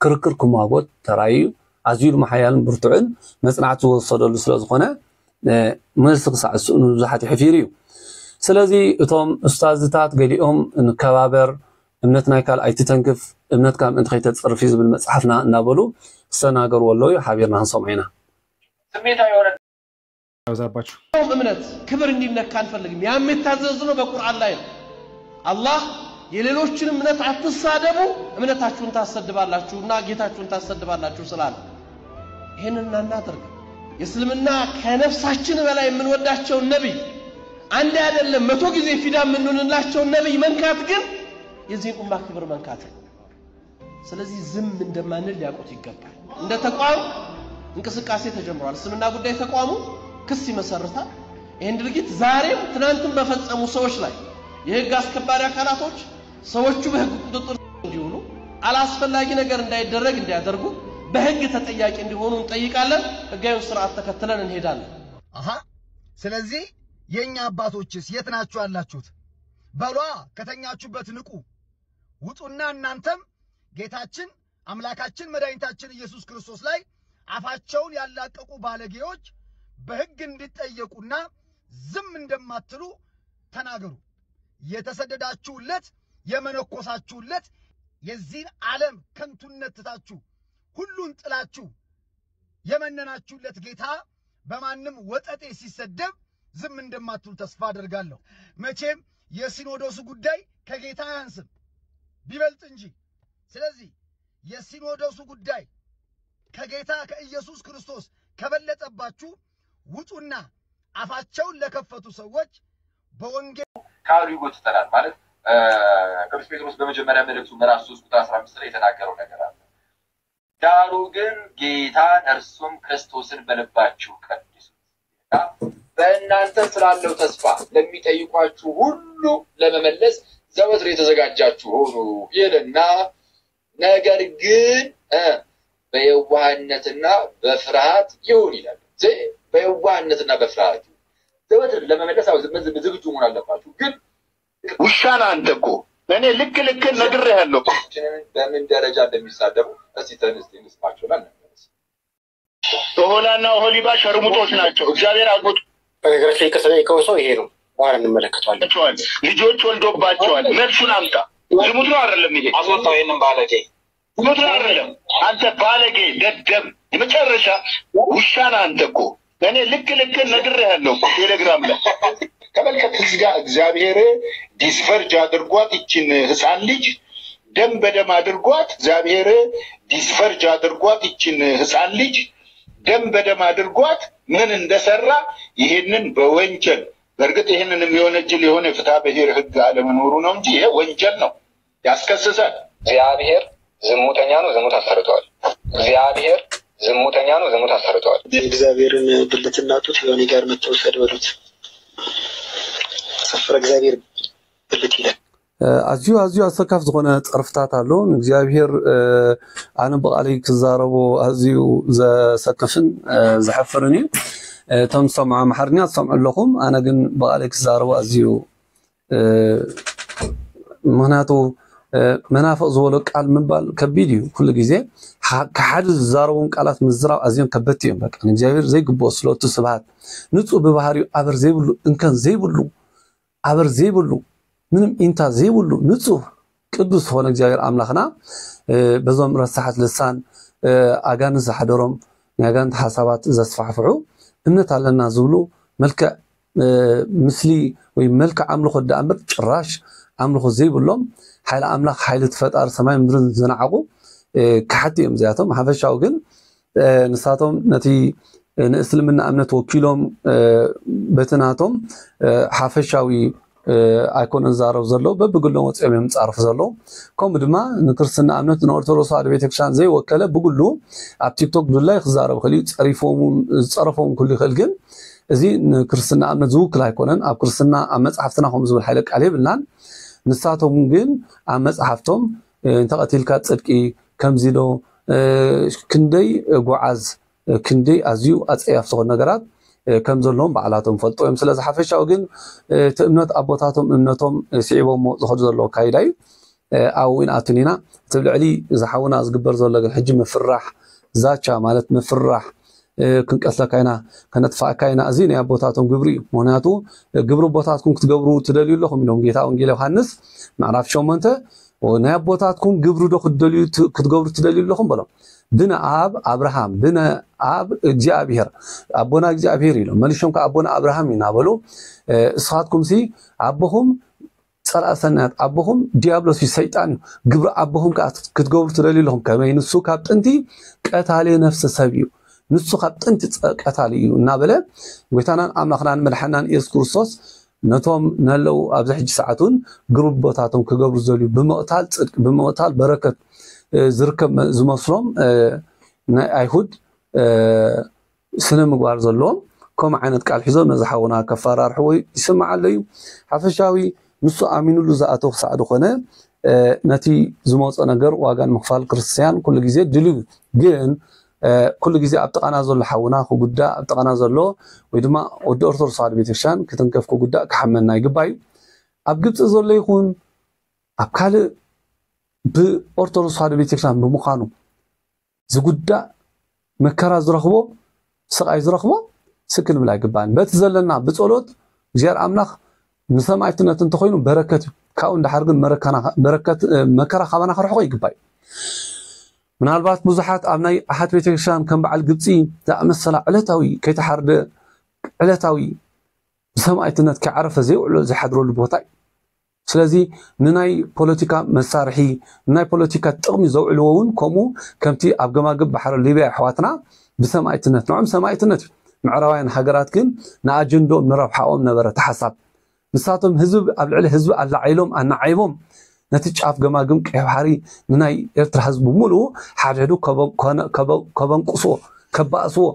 ክርክር ክማጎት ተራዩ አዝዩ ማሐያልን ብርቱዕን መጽናዕት ወሰደሉ ስለዝኾነ መልስ ክሳዕስኡ ብዙሓት ይሕፊርዩ ስለዚህ እቶም ኡስታዝታት ገሊኦም እንከባበር እምነትናይ ካል ኣይትተንክፍ እምነትካ እንት ከይተጽርፊ ዝብል መጽሐፍና እናበሉ ሰናገር ወሎይ ሓቢርና እንሰምዒና ስሜታ የሆነ ያዛባችሁ እምነት ክብር እንዲነካ አንፈልግም ያም የታዘዝነው በቁርአን ላይ ነው አላህ የሌሎችን እምነት አትሳደቡ እምነታችሁን ታሰድባላችሁና ጌታችሁን ታሰድባላችሁ ስላለ ይሄንን እናናደርግ የእስልምና ከነፍሳችን በላይ የምንወዳቸው ነብይ አንድ አይደለም 100 ጊዜ ፊዳ የምንሆንላቸው ነብይ መንካት ግን የዚህ ኡማ ክብር መንካት ስለዚህ ዝም እንደማንል ሊያቆት ይገባል እንደ ተቋም እንቅስቃሴ ተጀምሯል እስልምና ጉዳይ ተቋሙ ክስ ይመሰርታል ይሄን ድርጊት ዛሬም ትናንትም በፈጸሙ ሰዎች ላይ የህግ አስከባሪ አካላቶች ሰዎቹ በህግ ቁጥጥር እንዲሆኑ አላስፈላጊ ነገር እንዳይደረግ እንዲያደርጉ በህግ ተጠያቂ እንዲሆኑ እንጠይቃለን ህጋዊውን ስርዓት ተከትለን እንሄዳለን ስለዚህ የኛ አባቶችስ የት ናችሁ ያላችሁት በሏ ከተኛችሁበት ንቁ ውጡና እናንተም ጌታችን አምላካችን መድኃኒታችን ኢየሱስ ክርስቶስ ላይ አፋቸውን ያላቀቁ ባለጌዎች በህግ እንዲጠየቁና ዝም እንደማትሉ ተናገሩ የተሰደዳችሁለት የመነኮሳችሁለት የዚህን ዓለም ከንቱነት ትታችሁ ሁሉን ጥላችሁ የመነናችሁለት ጌታ በማንም ወጠጤ ሲሰደብ ዝም እንደማትሉ ተስፋ አደርጋለሁ መቼም የሲኖዶሱ ጉዳይ ከጌታ ያንስም ቢበልጥ እንጂ ስለዚህ የሲኖዶሱ ጉዳይ ከጌታ ከኢየሱስ ክርስቶስ ከበለጠባችሁ ውጡና አፋቸውን ለከፈቱ ሰዎች በወንጌል ካሉ ይጎትተናል ማለት ቅዱስ ጴጥሮስ በመጀመሪያ መልእክቱ ምዕራፍ 3 ቁጥር 15 ላይ የተናገረው ነገር አለ ዳሩ ግን ጌታን እርሱም ክርስቶስን በልባችሁ ቀድሱ በእናንተ ስላለው ተስፋ ለሚጠይቋችሁ ሁሉ ለመመለስ ዘወትር የተዘጋጃችሁ ሆኑ ይልና ነገር ግን በየዋህነትና በፍርሃት ይሁን ይላል በየዋህነትና በፍርሃት ዘወትር ለመመለስ ዝግጁ መሆን አለባችሁ ግን ውሻና አንተኮ እኔ ልክ ነግሬሃለሁ በምን ደረጃ እንደሚሳደቡ እስቲ ተነስተ እንስማቸውና እንመለስ ቶሆላና ሆሊባ ሸርሙጦች ናቸው እግዚአብሔር አልቦት በነገራችን ላይ ከሰጠው ሰው ይሄ ነው በኋላ እንመለከታለን ልጆች ወልዶባቸዋል መልሱን አምጣ ዝሙት ነው አይደለም ይሄ አስወጣው ይሄንን ባለጌ ዝሙት ነው አይደለም አንተ ባለጌ ደደብ የመጨረሻ ውሻና አንተኮ እኔ ልክ ነግሬሃለሁ ቴሌግራም ላይ ተመልከት እዚጋ እግዚአብሔር ዲስፈርጅ አድርጓት ይችን ህፃን ልጅ ደም በደም አድርጓት እግዚአብሔር ዲስፈርጅ አድርጓት ይችን ህፃን ልጅ ደም በደም አድርጓት ምን እንደሰራ ይሄንን በወንጀል በርግጥ ይሄንን የሚወነጅል የሆነ ፍትሐ ብሔር ህግ አለመኖሩ ነው እንጂ ይሄ ወንጀል ነው ያስከስሳል። እግዚአብሔር ዝሙተኛ ነው፣ ዝሙት አሰርቷል። እግዚአብሔር ዝሙተኛ ነው፣ ዝሙት አሰርቷል። እግዚአብሔርን ብልትና ጡት የሆነ ጋር መተውሰድ በሉት ሰፈረ እግዚአብሔር ብልት ይላል። አዚዩ አሰካፍ ዝኾነ ጽርፍታት አሎ እግዚአብሔር አነ በቃለይ ክዛረቦ አዚዩ ዘሰከፍን ዘሐፍርኒ ተም ሰምዓ ማሕርኛ ሰምዑ ለኩም አነ ግን በቃለይ ክዛረቦ አዚዩ ምክንያቱ መናፍቅ ዝበሎ ቃል ምባል ከቢድ እዩ ኩሉ ግዜ ከሓደ ዝዛረቡን ቃላት ምዝራብ ኣዝዮም ከበድቲ እዮም በቃ እግዚአብሔር ዘይግብኦ ስለቱ ስብሃት ንጹህ ብባህሪኡ ኣበር ዘይብሉ እንከን ዘይብሉ ኣበር ዘይብሉ ምንም ኢንታ ዘይብሉ ንጹህ ቅዱስ ሆነ እግዚአብሔር አምላኽና በዞም ረሳሓት ልሳን ኣጋንንት ዝሓደሮም ኣጋንንት ሓሳባት ዘስፋሕፍዑ እምነት ኣለና ዝብሉ መልክዕ ምስሊ ወይ መልክዕ ኣምልኾ ዳእምር ጭራሽ ኣምልኾ ዘይብሎም ሓይሊ ኣምላኽ ሓይሊ ተፈጣሪ ሰማይ ምድርን ዝነዓቑ ካሕቲ እዮም እዚኣቶም ሓፈሻዊ ግን ንሳቶም ነቲ ንእስልምና እምነት ወኪሎም በትናቶም ሓፈሻዊ ኣይኮነ ዛረብ ዘሎ በብግሎም ወፅኦም እዮም ፃርፉ ዘሎ ከምኡ ድማ ንክርስትና እምነት ንኦርቶዶክስ ተዋህዶ ቤተክርስትያን ዘይወከለ ብግሉ ኣብ ቲክቶክ ብላይ ክዛረብ ክእል እዩ ፀረፎም ኩሉ ይኽእል ግን እዚ ንክርስትና እምነት ዝውክል ኣይኮነን ኣብ ክርስትና ኣብ መፅሓፍትና ከም ዝብል ሓይለ ቃል የብልናን ንሳቶም ግን ኣብ መፅሓፍቶም እንተቐቲልካ ፅድቂ ከምዚ ዶ ክንደይ ጓዓዝ ክንደይ ኣዝዩ ኣፀያፍ ዝኾኑ ነገራት ከም ዘለዎም በዓላቶም ፈልጦ እዮም ስለዚ ሓፈሻዊ ግን እቲ እምነት ኣቦታቶም እምነቶም ስዒቦሞ ዝኸዱ ዘለዎ ካይዳ እዩ ኣብኡ ንኣቱን ኢና እቲ ብልዕሊ ዝሓውና ዝግበር ዘሎ ግን ሕጂ ምፍራሕ ዛቻ ማለት ምፍራሕ ክንቀስለካ ኢና ከነጥፋእካ ኢና እዚ ናይ ኣቦታቶም ግብሪ እዩ ምክንያቱ ግብሪ ቦታትኩም ክትገብሩ ትደልዩ ኣለኹም ኢሎም ጌታ ወንጌል ዮሃንስ ምዕራፍ 8 ናይ ኣቦታትኩም ግብሪ ዶ ክትገብሩ ትደልዩ ኣለኹም በሎም ብነ ኣብ አብርሃም ብነ ኣብ እግዚአብሔር አቦና እግዚአብሔር ኢሎም መልሾም ከአቦና አብርሃም ይናበሉ እስኻትኩም ሲ አቦሁም ጸርአ ሰናት አቦሁም ዲያብሎስ ሰይጣን ግብረ አቦሁም ክትገብሩ ትደልዩ ኣለኹም ከመይ ንሱ ካብ ጥንቲ ቀታሊ ነፍስ ሰብ እዩ ንሱ ካብ ጥንቲ ቀታሊ እዩ እናበለ ጎይታናን አምላኽናን መድሓናን ኢየሱስ ክርስቶስ ነቶም ነለው ኣብዚ ሕጂ ሰዓቱን ግሩብ ቦታቶም ክገብሩ ዘልዩ ብምቕታል ጽድቅ ብምቕታል በረከት ዝርከብ ዝመስሎም ናይ ኣይሁድ ስነ ምግባር ዘለዎም ከም ዓይነት ቃል ሒዞም ነዝሓውና ከፈራርሑ ወይ ይስምዓለዩ ሓፈሻዊ ንሱ ኣሚኑሉ ዝኣተው ክሳዕ ድኾነ ነቲ ዝመፀ ነገር ዋጋን ምኽፋል ክርስቲያን ኩሉ ግዜ ድልዩ ግን ኩሉ ግዜ ኣብ ጥቓና ዘሎ ሓውና ክጉዳእ ኣብ ጥቓና ዘሎ ወይ ድማ ወዲ ኦርቶዶክስ ተዋህዶ ቤተክርስትያን ክትንከፍ ክጉዳእ ክሓመና ይግባእ እዩ ኣብ ግብፂ ዘሎ ይኹን ኣብ ካልእ ብኦርቶዶክስ ተዋህዶ ቤተክርስትያን ብምዃኑ ዝጉዳእ መከራ ዝረኽቦ ስቃይ ዝረኽቦ ስክን ብላ ይግባእን በቲ ዘለና ብፀሎት እግዚአብሔር ኣምላኽ ንሰማዕትነት እንተኮይኑ በረከት ካብኡ እንዳሓር ግን መከራ ካባና ክርሕቆ ይግባእ ምናልባት ብዙሓት ኣብ ናይ ኣሓት ቤተክርስትያን ከም በዓል ግብፂ ዝኣመሰላ ዕለታዊ ከይተሓርደ ዕለታዊ ብሰማዕትነት ከዓረፈ ዘይውዕሎ ዝሓድረሉ ቦታ እዩ ስለዚ ንናይ ፖለቲካ መሳርሒ ንናይ ፖለቲካ ጥቕሚ ዘውዕልዎ እውን ከምኡ ከምቲ ኣብ ገማግብ ባሕሪ ሊብያ ኣሕዋትና ብሰማዕትነት ንዖም ሰማዕትነት ምዕራባውያን ሃገራት ግን ንኣጀንዶኦም ንረብሓኦም ነበረ ተሓሳብ ንሳቶም ህዝቢ ኣብ ልዕሊ ህዝቢ ኣላዓይሎም ኣናዓይቦም ነቲ ጫፍ ገማግም ቀይ ባሕሪ ንናይ ኤርትራ ህዝቢ ሙሉእ ሓድሕዱ ከበንቁስዎ ከባእስዎ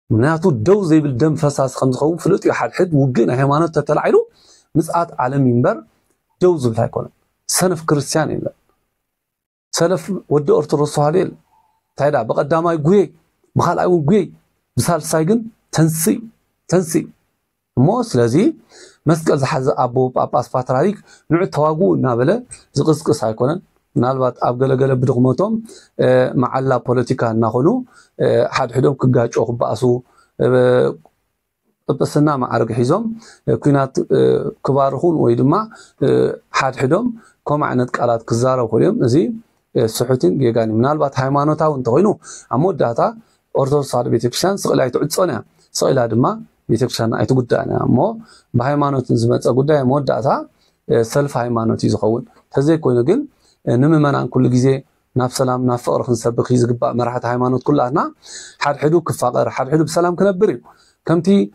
ምክንያቱ ደው ዘይብል ደም ፈሳሲ ከም ዝኸውን ፍሉጥ እዩ ሓድሕድ ውግእ ናይ ሃይማኖት ተተላዒሉ ምጽአት ዓለም ይንበር ደው ዝብል ኣይኮነን ሰነፍ ክርስቲያን የለን ሰለፍ ወዲ ኦርቶዶክስ ተዋህዶ የለን ታይዳ በቀዳማይ ጉየ ብኻልኣይ እውን ጉየ ብሳልሳይ ግን ተንሲ እሞ ስለዚ መስቀል ዝሓዘ ኣቦ ጳጳስ ፓትርያርክ ንዑ ተዋግኡ እናበለ ዝቅስቅስ ኣይኮነን ምናልባት ኣብ ገለገለ ብድኽመቶም መዓላ ፖለቲካ እናኾኑ ሓድሕዶም ክጋጮ ክበኣሱ ጵጵስና ማዕረግ ሒዞም ኩናት ክባርኹን ወይ ድማ ሓድሕዶም ከምኡ ዓይነት ቃላት ክዛረቡ ክእልዮም እዚ ስሑትን ጌጋን ምናልባት ሃይማኖታዊ እንተኮይኑ ኣብ መወዳእታ ኦርቶዶክስ ተዋህዶ ቤተክርስትያን ስቕላ ኣይትዕፆን እያ ስቕላ ድማ ቤተክርስትያን ኣይትጉዳእን እያ እሞ ብሃይማኖትን ዝመፀ ጉዳይ መወዳእታ ሰልፊ ሃይማኖት እዩ ዝኸውን ተዘይኮይኑ ግን ንምእመናን ኩሉ ግዜ ناف سلام ناف فقر خنسبخ يزقبا مرحة هايمانوت كلنا حد حدو كفاقر حد حدو بسلام كنبري كمتي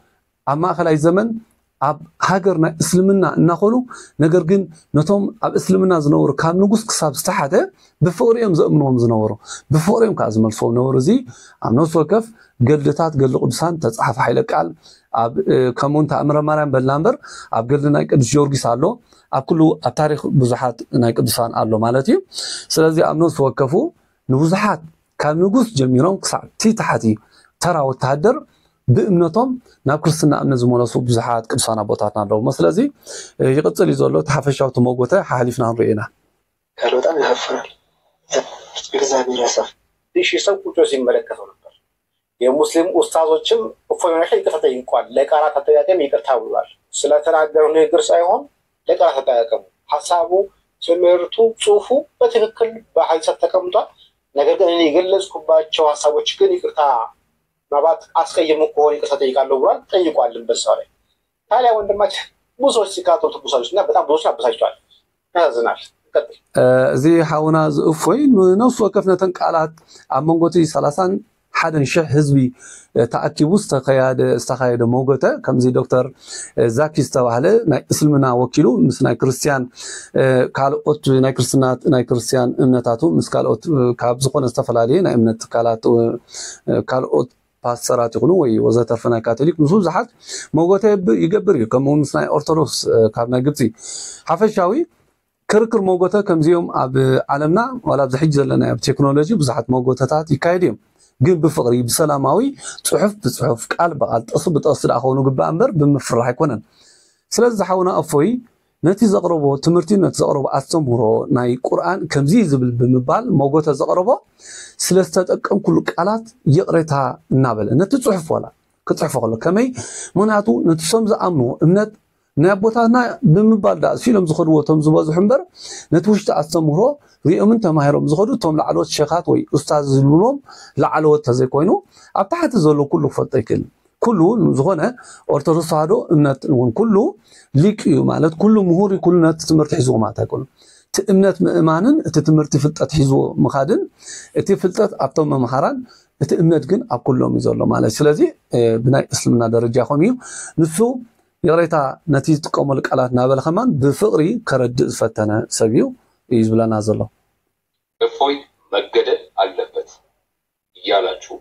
أما آخر أي زمن أب هاجرنا إسلامنا نقوله نجرجن نتوم أب إسلامنا زنور كان نجوس كسب استحدة بفوريهم زمنهم زنورو بفوريهم كازم الفو نورزي عم نوصل كف قلتات قل قدسان تصحف حيلك على أب كمون تأمر مرام باللامبر أب قلنا نايك جورجي سالو أب كله التاريخ بزحات نايك قدسان قالوا مالتي سلازي عم نوصل كفو نبزحات كان نجوس جميرهم كسب تي تحتي ترى وتهدر بأمنتهم ناكرسنا أمن زملاء بزحات كبسانا بوتاتنا لو مثل زي يقصر يزولو تحفشوا تموجته حالفنا رأينا. قالوا ده يهفر. إخزامي راسف. ليش يسوي كتوزين ملك كثر. يا مسلم أستاذهم وفينا شيء كثيرين قال لك أنا تتياكم يكتبوا سلا ترى قالوا نقدر سايهم لك أنا تتياكم حسابه سمرتو شوفوا بتفكر بحيث تكملوا نقدر نيجلس كوبا شو حسابه شكل يكتب نبات أسكي مكوني كساتي قالوا برا تيجي قال بسارة هلا وندمج بوسوس سكاتو تبوسوس نبدأ بوسنا بسايشان هذا نال زي حاونا زفوي نوصل وقفنا تنقالات عمونغوتي سلاسان حدا شح حزبي تأكيد استخياد موجته كم زي دكتور زاكي استوعله ناي اسلمنا وكيلو مثل ناي كريستيان كالوت ناي كريستيان امنتاتو مسكالوت كابزقون استفلالي ناي امنت كالوت باسترات يقولوا وي وزترفنا كاثوليك نصوص زحات موجته يقبر كم مثل ناي أرثوذكس كابنا قبطي حفشاوي كركر موجته كم زيهم أب عالمنا ولا بزحج لنا بتكنولوجي بزحت موجتات يكايدهم جن بفقري بسلاماوي صحف قال بقى تصل أخونه قبل أمبر بمفرح يكونن سلز حاونا أفوي نتي زقربه تمرتين نتي زقربه أستمره ناي قرآن كم زي زبل بمبال موجوده زقربه سلز تتأكم كل قالات يقرأها النابل نتي صحف ولا كتصحف ولا كمي منعتو نتي سمز أمنو إمنت نابوتانا بمبال دا فيلم زخدو تم زباز حمبر نتوشت أستمره ويأمن تماهرهم زخدو تم لعلوت شيخات وي أستاذ زلولهم لعلوت تزيكوينو أبتحت زلو كله فتاكل كله زغنا أرتدس هادو إمنت كله ليك مالت كله مهوري كله تتمرت حزو ما تاكل تأمنت مأمانا تتمرت فلتت حزو مخادن تفلتت أبطم مهاران تأمنت جن أب كلهم يزولو مالت سلازي بناء إسلامنا درجة خميو نسو يريتا نتيجة قوم القالات نابل خمان بفقري كرد فتنا سبيو يزبلا نازله እፎይ መገደል አለበት እያላችሁ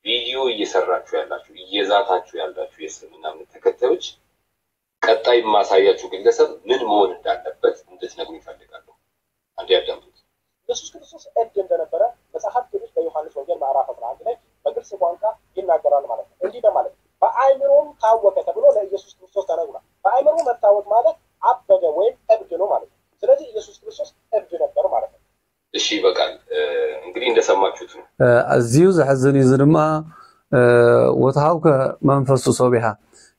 ቪዲዮ እየሰራችሁ ያላችሁ እየዛታችሁ ያላችሁ የእስልምና እምነት ተከታዮች ቀጣይ ማሳያችሁ ግለሰብ ምን መሆን እንዳለበት እንድትነግሩ ይፈልጋሉ። አንዴ ያዳምጡት። ኢየሱስ ክርስቶስ እድ እንደነበረ መጽሐፍ ቅዱስ በዮሐንስ ወንጌል ምዕራፍ 11 ላይ በግልጽ ቋንቋ ይናገራል ማለት ነው። እንዲህ በማለት በአይምሮም ታወቀ ተብሎ ለኢየሱስ ክርስቶስ ተነግሯል። በአይምሮ መታወቅ ማለት አበደ ወይም እብድ ነው ማለት ነው። ስለዚህ ኢየሱስ ክርስቶስ እብድ ነበር ማለት ነው። እሺ በቃል እንግዲህ እንደሰማችሁት ነው። አዚዩ ዘሐዘኒ ዝድማ ወታውከ መንፈሱ ሶቢሃ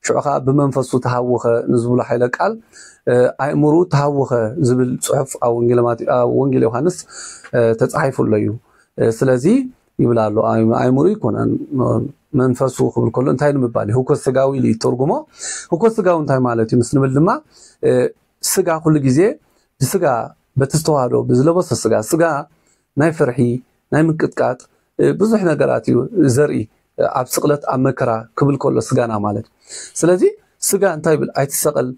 شعخا بمنفسه تهوخ نزول حيل قال أمره تهوخ زبل صحف أو إنجيلمات أو إنجيل يوحنس تتصحف الليو سلازي يبلا له أمره يكون منفسه قبل كله انتهى المبالي هو كسجاوي اللي ترجمه هو كسجاو انتهى مالتي مسلم الدماء سجا كل جزء بسجا بتستوعبه بزلبس السجا ناي فرحي ناي مكتكات بزح نجاراتي زري عبسقلت أمكرا قبل كله سجانا مالت سلازي سجا انتهى بالأيت سقل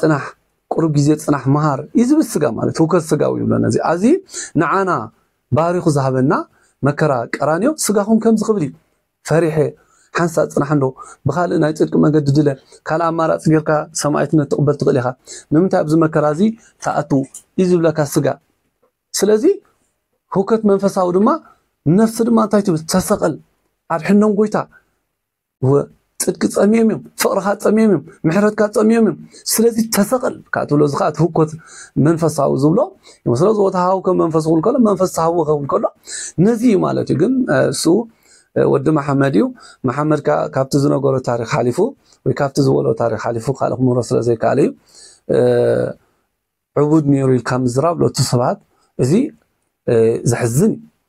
تنح قرب جزء تنح مهار يزب السجا مالت هو كسجاوي ولا نزي عزي نعانا باريخ ذهبنا مكرا كرانيو سجاهم كم زخبري فريحة حنسا تنح عنده بخال نايتك ما قد دله كلا مرات غيرك سمعتنا تقبل تقليها نمتى ابز مكرازي تاعتو يزب لك السجا سلازي هو كت منفساو دما نفس دما تايتو تسقل عبحنهم قويتا هو صدق صميمم فقرها صميمم محرتك صميمم سلازي تسقل كاتولو زخات هو كت منفساو زبلو يمسلو زوتهاو كمنفسو كله منفساو كله نزي مالتي جن سو ود محمد كابت زنقرو تاريخ حليفو وكابت زولو تاريخ حليفو قالهم مرسل زي كالي عبود نيرو كم زراب لو تصبات زي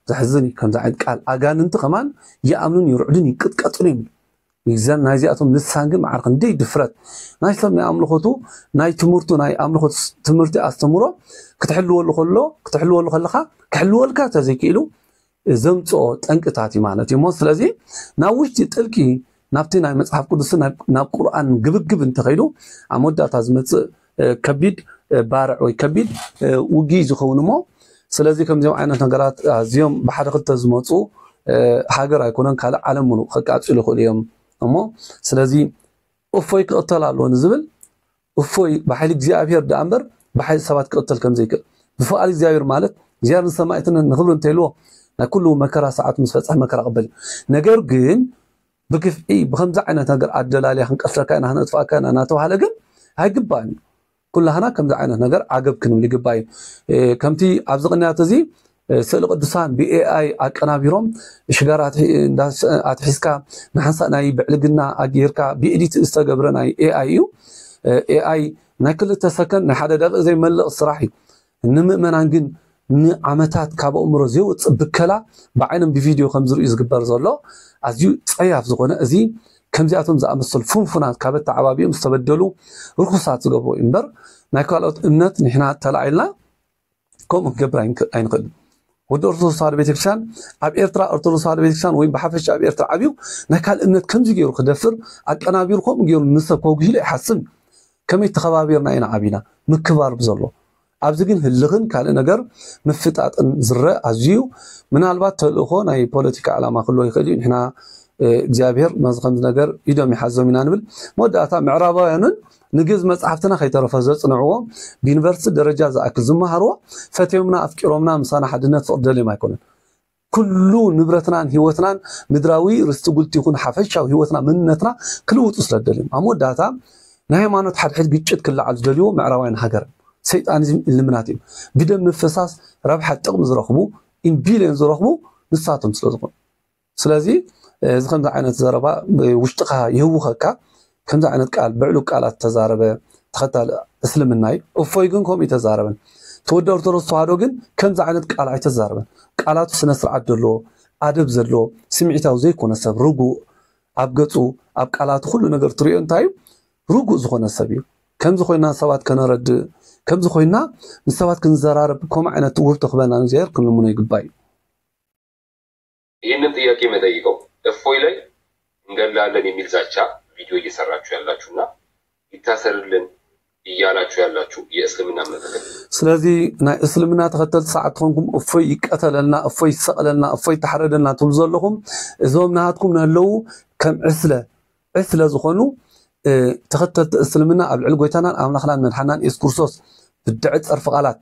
زحزني كم زعد قال اغان انت كمان يامنون يرعدني قطقطني ይዘን ናይዚአቶም ልሳን ግን ማዕርክ እንዴ ድፍረት ናይ ሰብ ናይ ኣምልኾቱ ናይ ትምህርቱ ናይ ኣምልኾት ትምህርቲ ኣስተምሮ ክትሕልወሉ ከለኻ ክሕልወልካ ተዘይክኢሉ ዘምጽኦ ጠንቅታት ማለት እዩ ስለዚ ናብ ውሽጢ ጥልቂ ናብቲ ናይ መጽሓፍ ቅዱስ ናብ ቁርኣን ግብግብ እንተኸይዱ ኣሞዳታ ዝመጽእ ከቢድ ባርዕ ወይ ከቢድ ውጊ ዝኸውን እሞ ስለዚ ከምዚኦም ዓይነት ነገራት ኣዝዮም ብሓደ ክልተ ዝመፁ ሃገር ኣይኮነን ካልእ ዓለም ሙሉእ ከቃፅሉ ይኽእሉ እዮም እሞ ስለዚ እፎይ ክቕተል ኣለዎ ንዝብል እፎይ ብሓይሊ እግዚኣብሔር ዳ እምበር ብሓይሊ ሰባት ክቕተል ከም ዘይክእል ብፍቓድ እግዚኣብሔር ማለት እግዚኣብሔር ንሰማዕትን ንኽብሉ እንተይልዎ ናይ ኩሉ መከራ ሰዓት ምስ በፅሐ መከራ ቅበል ነገር ግን ብክፍኢ ብከምዚ ዓይነት ነገር ኣደላልያ ክንቀስረካ ኢና ክነጥፍኣካ ኢና እናተባሃለ ግን ኣይግባእን ኩላህና ከምዚ ዓይነት ነገር ዓገብ ክንብል ይግባእ እዩ ከምቲ ኣብዚ ቅንያት እዚ ስእሊ ቅዱሳን ብኤአይ ኣቀናቢሮም ሽጋራት ኣትሒዝካ ንሓንሳ ናይ ብዕልግና ኣጌርካ ብኤዲት ዝተገብረ ናይ ኤአይ እዩ ኤአይ ናይ 2 ሰከንድ ናይ 1 ደቂቕ ዘይመልቕ ስራሕ እዩ ንምእመናን ግን ንዓመታት ካብ ኣእምሮ ዘይወፅእ ብከላ ብዓይኖም ብቪድዮ ከም ዝርእዩ ዝግበር ዘሎ ኣዝዩ ፀያፍ ዝኾነ እዚ ከምዚኣቶም ዝኣመሰሉ ፍንፉናት ካብ ተዓባቢኦም ዝተበደሉ ርኩሳት ዝገብሩ እምበር ናይ ካልኦት እምነት ንሕና ተላዒልና ከምኡ ክገብር ኣይንኽእልን ወዲ ኦርቶዶክስ ተዋህዶ ቤተክርስትያን ኣብ ኤርትራ ኦርቶዶክስ ተዋህዶ ቤተክርስትያን ወይ ብሓፈሻ ኣብ ኤርትራ ዓብዩ ናይ ካልእ እምነት ከምዚ ገይሩ ክደፍር ኣቀናቢሩ ከምኡ ገይሩ ንሰብ ከውግሂሉ ይሓስብ ከመይ ተኸባቢርና ኢና ዓቢና ምክባር ብዘሎ ኣብዚ ግን ህልኽን ካልእ ነገር ምፍጣጥን ዝረአ ኣዝዩ ምናልባት ተልእኾ ናይ ፖለቲካ ዕላማ ክህልዎ ይኽእል እዩ ንሕና እግዚኣብሔር ነዚ ከምዚ ነገር ኢዶም ይሓዞም ኢና ንብል መወዳእታ ምዕራባውያንን ንግዝ መፅሓፍትና ከይተረፈ ዘፅንዕዎ ብዩኒቨርሲቲ ደረጃ ዝኣክል ዝመሃርዎ ፈትዮምና ኣፍቂሮምና ምሳና ሓድነት ፍቕደልዮም ኣይኮነን ኩሉ ንብረትናን ሂወትናን ምድራዊ ርስቲ ጉልቲ ይኹን ሓፈሻዊ ሂወትና መንነትና ክልውጡ ስለደልዮም ኣብ መወዳእታ ናይ ሃይማኖት ሓድሕድ ግጭት ክለዓል ዝደልይዎ ምዕራባውያን ሃገር ሰይጣኒዝም ኢሉሚናቲ ብደም ምፍሳስ ረብሓ ጥቕሚ ዝረኽቡ ኢን ቢልዮን ዝረኽቡ ንሳቶም ስለዝኾኑ ስለዚ እዚ ከምዚ ዓይነት ዘረባ ውሽጥኻ ይህውኸካ ከምዚ ዓይነት ቃል ብዕሉቅ ቃላት ተዛረበ ተኸታሊ እስልምና እዩ እፎይ ግን ከምኡ ተዛረበን ተወዲ ኦርቶዶክስ ተዋህዶ ግን ከምዚ ዓይነት ቃል ኣይተዛረበን ቃላቱ ስነ ስርዓት ዘለዎ ኣደብ ዘለዎ ስምዒታዊ ዘይኮነ ሰብ ርጉእ ኣብ ገፁ ኣብ ቃላቱ ኩሉ ነገር ትሪኦ እንታይ እዩ ርጉእ ዝኾነ ሰብ እዩ ከምዚ ኮይና ሰባት ከነረድእ ከምዚ ኮይና ንሰባት ክንዘራረብ ከምኡ ዓይነት ውርቶ ክበና ንእግዚኣብሔር ክንልምኖ ይግባእ እዩ ይህንን ጥያቄ መጠይቀው እፎይ ላይ እንገላለን የሚል ዛቻ ቪዲዮ እየሰራችሁ ያላችሁና ይታሰርልን እያላችሁ ያላችሁ የእስልምና እምነት ተከታዮች ስለዚህ ናይ እስልምና ተከተልቲ ሰዓት ኮንኩም እፎይ ይቀተለልና እፎይ ይሰቀለልና እፎይ ተሓረደልና ትብሉ ዘለኹም እዞም ናሃትኩም ናለው ከም ዕስለ ዝኾኑ ተኸተልቲ እስልምና ኣብ ልዕሊ ጎይታናን ኣምላኽናን መድሓናን ኢየሱስ ክርስቶስ ብድዕ ፀርፊ ቃላት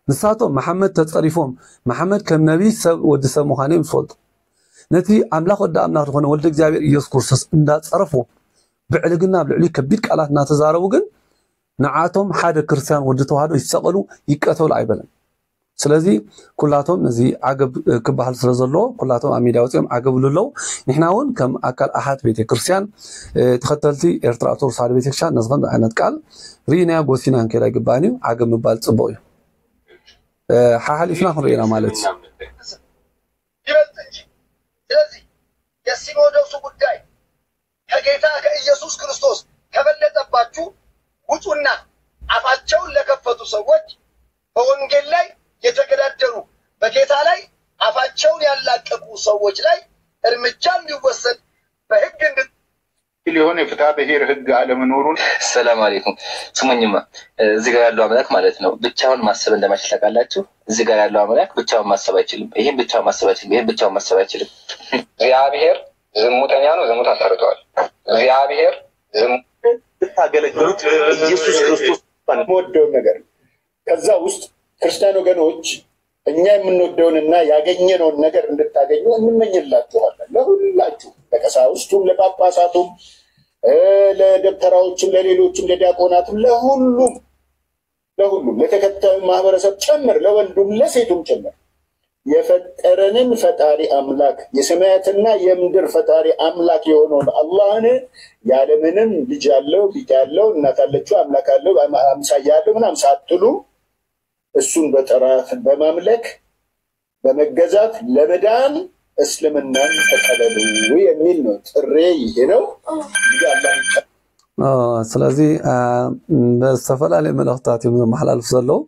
ንሳቶም መሓመድ ተፀሪፎም መሓመድ ከም ነቢይ ሰብ ወዲ ሰብ ምዃኖም ይፈልጡ ነቲ ኣምላኽ ወዲ ኣምላኽ ዝኾነ ወልደ እግዚኣብሔር ኢየሱስ ክርስቶስ እንዳፀረፉ ብዕልግና ኣብ ልዕሊ ከቢድ ቃላት እናተዛረቡ ግን ንዓቶም ሓደ ክርስቲያን ወዲ ተዋህዶ ይሰቀሉ ይቀተሉ ኣይበለን ስለዚ ኩላቶም ነዚ ዓገብ ክበሃል ስለ ዘለዎ ኩላቶም ኣብ ሚድያ ወፂኦም ዓገብሉ ኣለዉ ንሕና እውን ከም ኣካል ኣሓት ቤተ ክርስቲያን ተኸተልቲ ኤርትራ ኦርቶዶክስ ተዋህዶ ቤተ ክርስቲያን ነዚ ከምዚ ዓይነት ቃል ርኢናዮ ጎሲና ክንከይድ ኣይግባእን እዩ ዓገብ ምባል ፅቡቅ እዩ ሓሓሊፍና ክንሪኢና ማለት እዩ ስለዚህ የሲኖዶሱ ጉዳይ ከጌታ ከኢየሱስ ክርስቶስ ከበለጠባችሁ ውጡና አፋቸውን ለከፈቱ ሰዎች በወንጌል ላይ የተገዳደሩ በጌታ ላይ አፋቸውን ያላቀቁ ሰዎች ላይ እርምጃ እንዲወሰድ በህግ ሊሆን የፍትሐ ብሔር ህግ አለመኖሩን ሰላም አለይኩም ስሙኝማ እዚህ ጋር ያለው አምላክ ማለት ነው ብቻውን ማሰብ እንደማይችል ታውቃላችሁ እዚህ ጋር ያለው አምላክ ብቻውን ማሰብ አይችልም ይሄን ብቻውን ማሰብ አይችልም ይሄን ብቻውን ማሰብ አይችልም እግዚአብሔር ዝሙተኛ ነው ዝሙት አሰርቷል እግዚአብሔር ታገለግሉት ኢየሱስ ክርስቶስ ወደው ነገር ከዛ ውስጥ ክርስቲያን ወገኖች እኛ የምንወደውንና ያገኘነውን ነገር እንድታገኙ እንመኝላችኋለን ለሁላችሁ ለቀሳውስቱም ለጳጳሳቱም ለደብተራዎችም ለሌሎችም ለዲያቆናቱም ለሁሉም ለተከታዩ ማህበረሰብ ጭምር ለወንዱም ለሴቱም ጭምር የፈጠረንን ፈጣሪ አምላክ የሰማያትና የምድር ፈጣሪ አምላክ የሆነውን አላህን ያለምንም ልጅ ያለው ቢት ያለው እናት አለችው አምላክ አለው አምሳያ ያለው ምናምን ሳትሉ እሱን በጠራት በማምለክ በመገዛት ለመዳን እስልምናን ተቀበሉ የሚል ነው ጥሪ ይሄ ነው ስለዚህ በስተፈላለዩ መልእክታት የመሐላልፍ ዘለው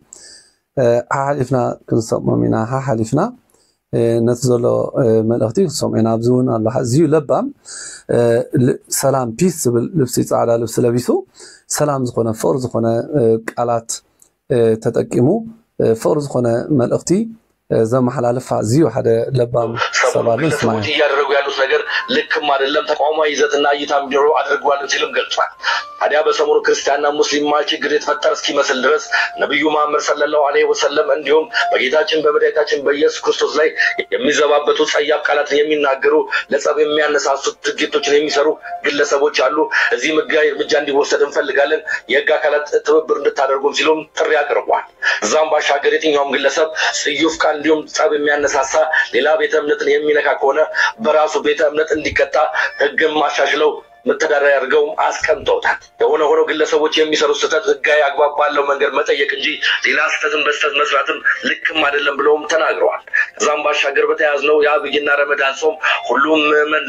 ሓሊፍና ክንሰምዖሚና ሓሊፍና ነትዘሎ መልእክቲ ሰምዕና ብዙን አላህ እዚዩ ለባም ሰላም ፒስ ልብስ ጻዕዳ ልብስ ለቢሱ ሰላም ዝኮነ ፍቅር ዝኮነ ቃላት ተጠቂሙ ፍቅር ዝኮነ መልእክቲ ዘመሐላልፍ እዚዩ ሓደ ለባም ሰባልን ስማይ ያደረጉ ያሉት ነገር ልክም አይደለም ተቋማዊ ይዘትና እይታም ቢሮ አድርጓል ሲልም ገልጿል። ታዲያ በሰሞኑ ክርስቲያንና ሙስሊም ችግር የተፈጠረ እስኪመስል ድረስ ነብዩ መሐመድ ሰለላሁ ዐለይሂ ወሰለም እንዲሁም በጌታችን በመድኃኒታችን በኢየሱስ ክርስቶስ ላይ የሚዘባበቱ ጸያፍ ቃላትን የሚናገሩ ለጸብ የሚያነሳሱ ድርጊቶችን የሚሰሩ ግለሰቦች አሉ። እዚህ እርምጃ እንዲወሰድ እንፈልጋለን፣ የህግ አካላት ትብብር እንድታደርጉም ሲሉም ጥሪ አቅርቧል። እዛም ባሻገር የትኛውም ግለሰብ ጽዩፍ ቃል እንዲሁም ጸብ የሚያነሳሳ ሌላ ቤተ እምነትን የሚነካ ከሆነ በራሱ ቤተ እምነት እንዲቀጣ ህግም ማሻሽለው መተዳደሪያ አድርገው አስቀምጠውታል። የሆነ ሆኖ ግለሰቦች የሚሰሩ ስህተት ህጋዊ አግባብ ባለው መንገድ መጠየቅ እንጂ ሌላ ስህተትን በስህተት መስራትም ልክም አይደለም ብለውም ተናግረዋል። ከዛም ባሻገር በተያዝነው የአብይና ረመዳን ጾም ሁሉም ምዕመን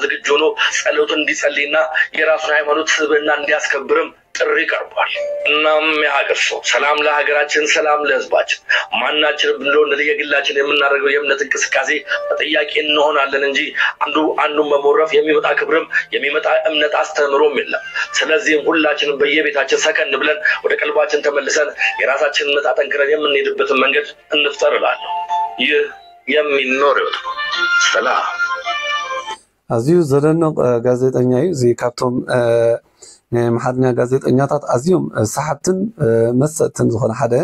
ዝግጁ ሆኖ ጸሎቱን እንዲጸልይና የራሱን ሃይማኖት ስብዕና እንዲያስከብርም ጥሪ ቀርቧል። እናም የሀገር ሰው ሰላም ለሀገራችን፣ ሰላም ለህዝባችን። ማናችንም ብንሆን ለየግላችን የምናደርገው የእምነት እንቅስቃሴ ተጠያቂ እንሆናለን እንጂ አንዱን በመውረፍ የሚመጣ ክብርም የሚመጣ እምነት አስተምሮም የለም። ስለዚህም ሁላችንም በየቤታችን ሰከን ብለን ወደ ቀልባችን ተመልሰን የራሳችንን እምነት አጠንክረን የምንሄድበትን መንገድ እንፍጠር እላለሁ። ይህ የሚኖረው ሰላም አዚሁ ዘደነቅ ጋዜጠኛ እዚ ካብቶም محدنا ጋዜጠኛታት አዚዮም ሰሓብትን መሰጥትን ዝኾነ ሓደ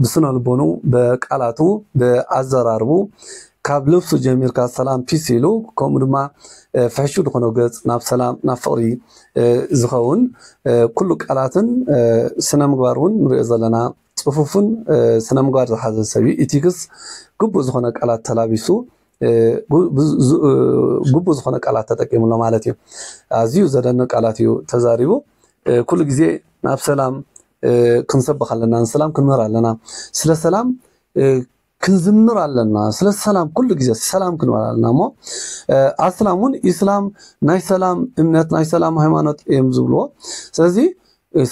ብስነ ልቦኑ በቃላቱ በአዘራርቡ ካብ ልብሱ ጀሚርካ ሰላም ፒስ ኢሉ ከምኡ ድማ ፍሕሹ ዝኾነ ገጽ ናብ ሰላም ናብ ፍቕሪ ዝኸውን ኩሉ ቃላትን ስነ ምግባር እውን ንሪኦ ዘለና ጽፉፍን ስነ ምግባር ዝሓዘ ሰብ ኢቲክስ ግቡእ ዝኾነ ቃላት ተላቢሱ ጉቡ ዝኾነ ቃላት ተጠቂሙሎ ማለት እዩ። አዚዩ ዘደንቅ ቃላት እዩ ተዛሪቡ ኩሉ ግዜ ናብ ሰላም ክንሰብኽ ኣለና፣ ሰላም ክንመር ኣለና፣ ስለ ሰላም ክንዝምር ኣለና፣ ስለ ሰላም ኩሉ ግዜ ሰላም ክንመር ኣለና እሞ አስላሙን ኢስላም ናይ ሰላም እምነት ናይ ሰላም ሃይማኖት እዮም ዝብልዎ። ስለዚ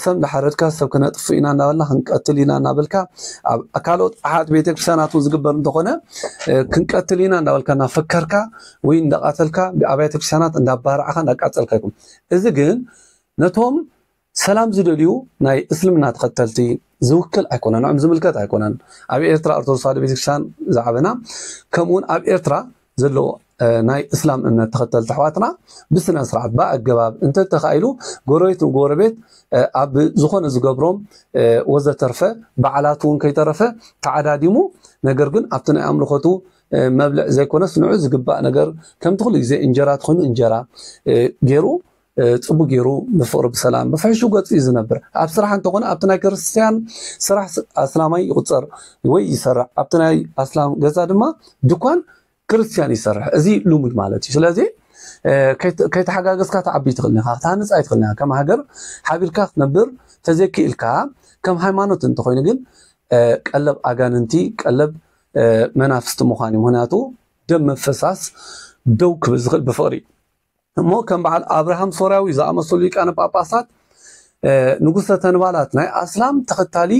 سم لحرتك سب كنا طفينا نبلنا هنقتلينا نبلكا أكالوت أحد بيتك سنة وزقبر نتقنا كنقتلينا نبلكا نفكركا وين دقاتلكا بأبيتك سنة ندبر عخان دقاتلكاكم إذا جن نتهم سلام زدليو ناي إسلامنا تقتلتي زوكل أكونن نعم زملكات أكونن أبي إرترا أرتوس صادق بيتك سان زعبنا كمون أبي إرترا زلو ناي إسلام إن تختل تحواتنا بسنا سرعة بقى الجواب أنت تخيلوا جوريت وجوربيت أب زخون زجبرهم وزة ترفع بعلاتون كي ترفع تعداديمو نجرجن أبتنا أمر خطو مبلغ زي كونس نعوز جبا نجر كم تخلي زي إنجارات خن إنجارا جيرو تبو جيرو بفقر بسلام بفحشو قد إذا نبر أبصراحة أنت قلنا أبتنا كريستيان صراح أسلامي يقصر وي يسرع أبتنا أسلام جزاد ما دكان كريستيان يسرح ازي لومد مالتي سلازي كي تحققس كا تعبي تخلنها تانس اي تخلنها كما هاجر حابيلكا نبر تزكي الكا كم هيمانوت انت خوين ግን ቀለብ አጋንንቲ ቀለብ መናፍስት መዃኒ ምክንያቱ ደም መፈሳስ ደው ክብል ዝኽእል በፍቅሪ እሞ ከም በዓል አብርሃም ሶርያዊ ዝኣመሰሉ ሊቃነ ጳጳሳት ንጉሰ ተንባላት ናይ አስላም ተኸታሊ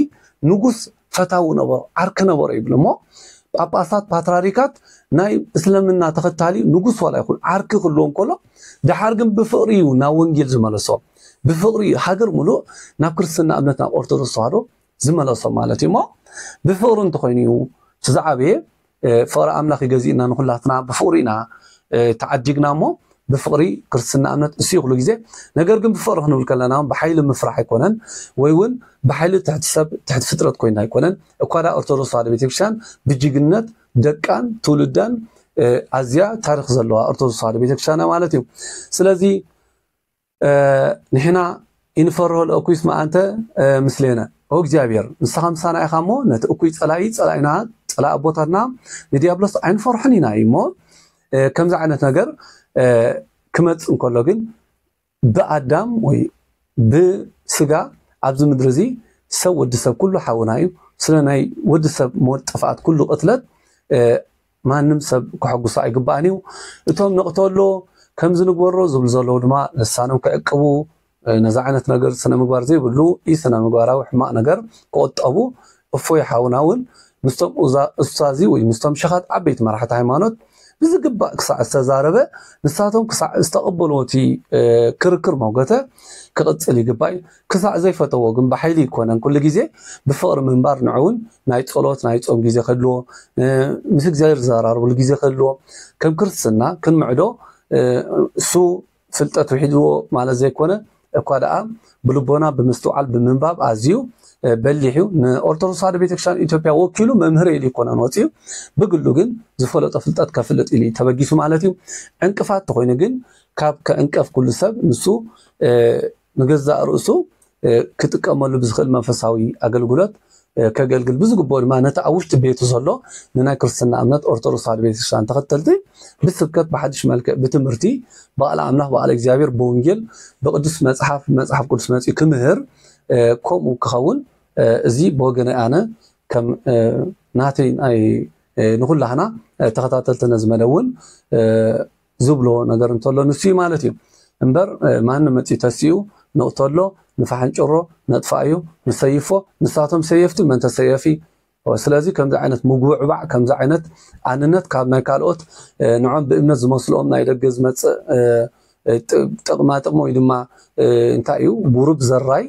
ንጉስ ፈታው ነበሩ ዓርክ ነበሩ ይብሉ እሞ ጳጳሳት ፓትርያርካት ናይ እስልምና ተኸታሊ ንጉስ ወላ ይኹን ዓርክ ክልዎም ከሎ ድሓር ግን ብፍቅሪ እዩ ናብ ወንጌል ዝመለሶም ብፍቅሪ ሃገር ሙሉእ ናብ ክርስትና እምነት ናብ ኦርቶዶክስ ተዋህዶ ዝመለሶም ማለት እዩ እሞ ብፍቅሪ እንተኮይኑ እዩ ትዛዓበየ ፍቅሪ ኣምላኽ ይገዚእና ንኩላትና ብፍቅሪ ኢና ተዓዲግና እሞ بفقري كرسنا أمنت أسيق له جزء نجار جنب بفقر هنقول كلنا بحيل مفرح يكونن ويون بحيل تحت سب تحت فترة كوينها يكونن وقارئ أرتدوس على بيتكشان بيجيجنت دكان تولدان أزياء تاريخ زلوا أرتدوس على بيتكشان مالتيو سلذي نحنا إنفره الأكويس ما أنت مثلنا هو جابير نسخم سنة خامو نت أكويس على علينا على أبوتنا نديابلس عين فرحنينا يمو كم زعنا نجار كمت نقوله جن بأدم وي بسجا عبد المدرزي سوى الدسب كله حونايم سلناي ودسب موت فقط كله قتلت ማንም ሰብ ክሕጉሳ አይግባእኒው እቶም ነቅተሎ ከምዝ ንግበሮ ዝብል ዘሎ ድማ ልሳኖም ከዕቅቡ ነዛ ዓይነት ነገር ስነ ምግባር ዘይብሉ ስነ ምግባራዊ ሕማቅ ነገር ከቆጠቡ እፎይ ሓውናውን ምስቶም ኡስታዚ ወይ ምስቶም ሸኻት ዓበይቲ መራሕቲ ሃይማኖት ብዝግባእ ክሳዕ ዝተዛረበ ንሳቶም ክሳዕ ዝተቐበልዎቲ ክርክር መውገተ ክቕፅል ይግባእ ክሳዕ ዘይፈተዎ ግን ብሓይሊ ይኮነን ኩሉ ግዜ ብፍቕሪ ምንባር ንዕውን ናይ ጸሎት ናይ ጾም ግዜ ከልዎ ምስ እግዚአብሔር ዝዘራርብሉ ግዜ ከልዎ ከም ክርስትና ክንምዕዶ እሱ ፍልጠት ውሒድዎ ማለት ዘይኮነ እኳ ደኣ ብልቦና ብምስትውዓል ብምንባብ ኣዝዩ በሊሑ ንኦርቶዶክስ ተዋህዶ ቤተክርስትያን ኢትዮጵያ ወኪሉ መምህር ኢሉ ይኮነን ወፂኡ ብግሉ ግን ዝፈለጦ ፍልጠት ከፍልጥ ኢሉ ተበጊሱ ማለት እዩ ዕንቅፋት ተኮይኑ ግን ካብ ከእንቀፍ ኩሉ ሰብ ንሱ ንገዛእ ርእሱ ክጥቀመሉ ብዝኽእል መንፈሳዊ ኣገልግሎት ከገልግል ብዝግብኦ ድማ ነቲ ኣብ ውሽጢ ቤቱ ዘሎ ንናይ ክርስትና እምነት ኦርቶዶክስ ተዋህዶ ቤተክርስትያን ተኸተልቲ ብስብከት ብሓድሽ መልክዕ ብትምህርቲ በቃል ኣምላኽ በቃል እግዚአብሔር ብወንጌል ብቅዱስ መጽሓፍ ቅዱስ መፅኡ ክምህር ከምኡ ክኸውን እዚ ብወገነ ኣነ ከም ናተይ ናይ ንኩላህና ተኸታተልቲ ነዝመደውን ዝብሎ ነገር እንተሎ ንሱ ማለት እዩ እምበር ማንም መፅኡ ተሲኡ ንቕተሎ ንፋሓንጭሮ ነጥፋዩ ንሰይፎ ንሳቶም ሰየፍቲ መን ተሰየፊ ስለዚ ከምዚ ዓይነት ምጉዕባዕ ከምዚ ዓይነት ኣንነት ካብ ናይ ካልኦት ንዖም ብእምነት ዝመስልኦም ናይ ደገ ዝመፅእ ጥቕማ ወይ ድማ እንታይ እዩ ጉሩብ ዘራይ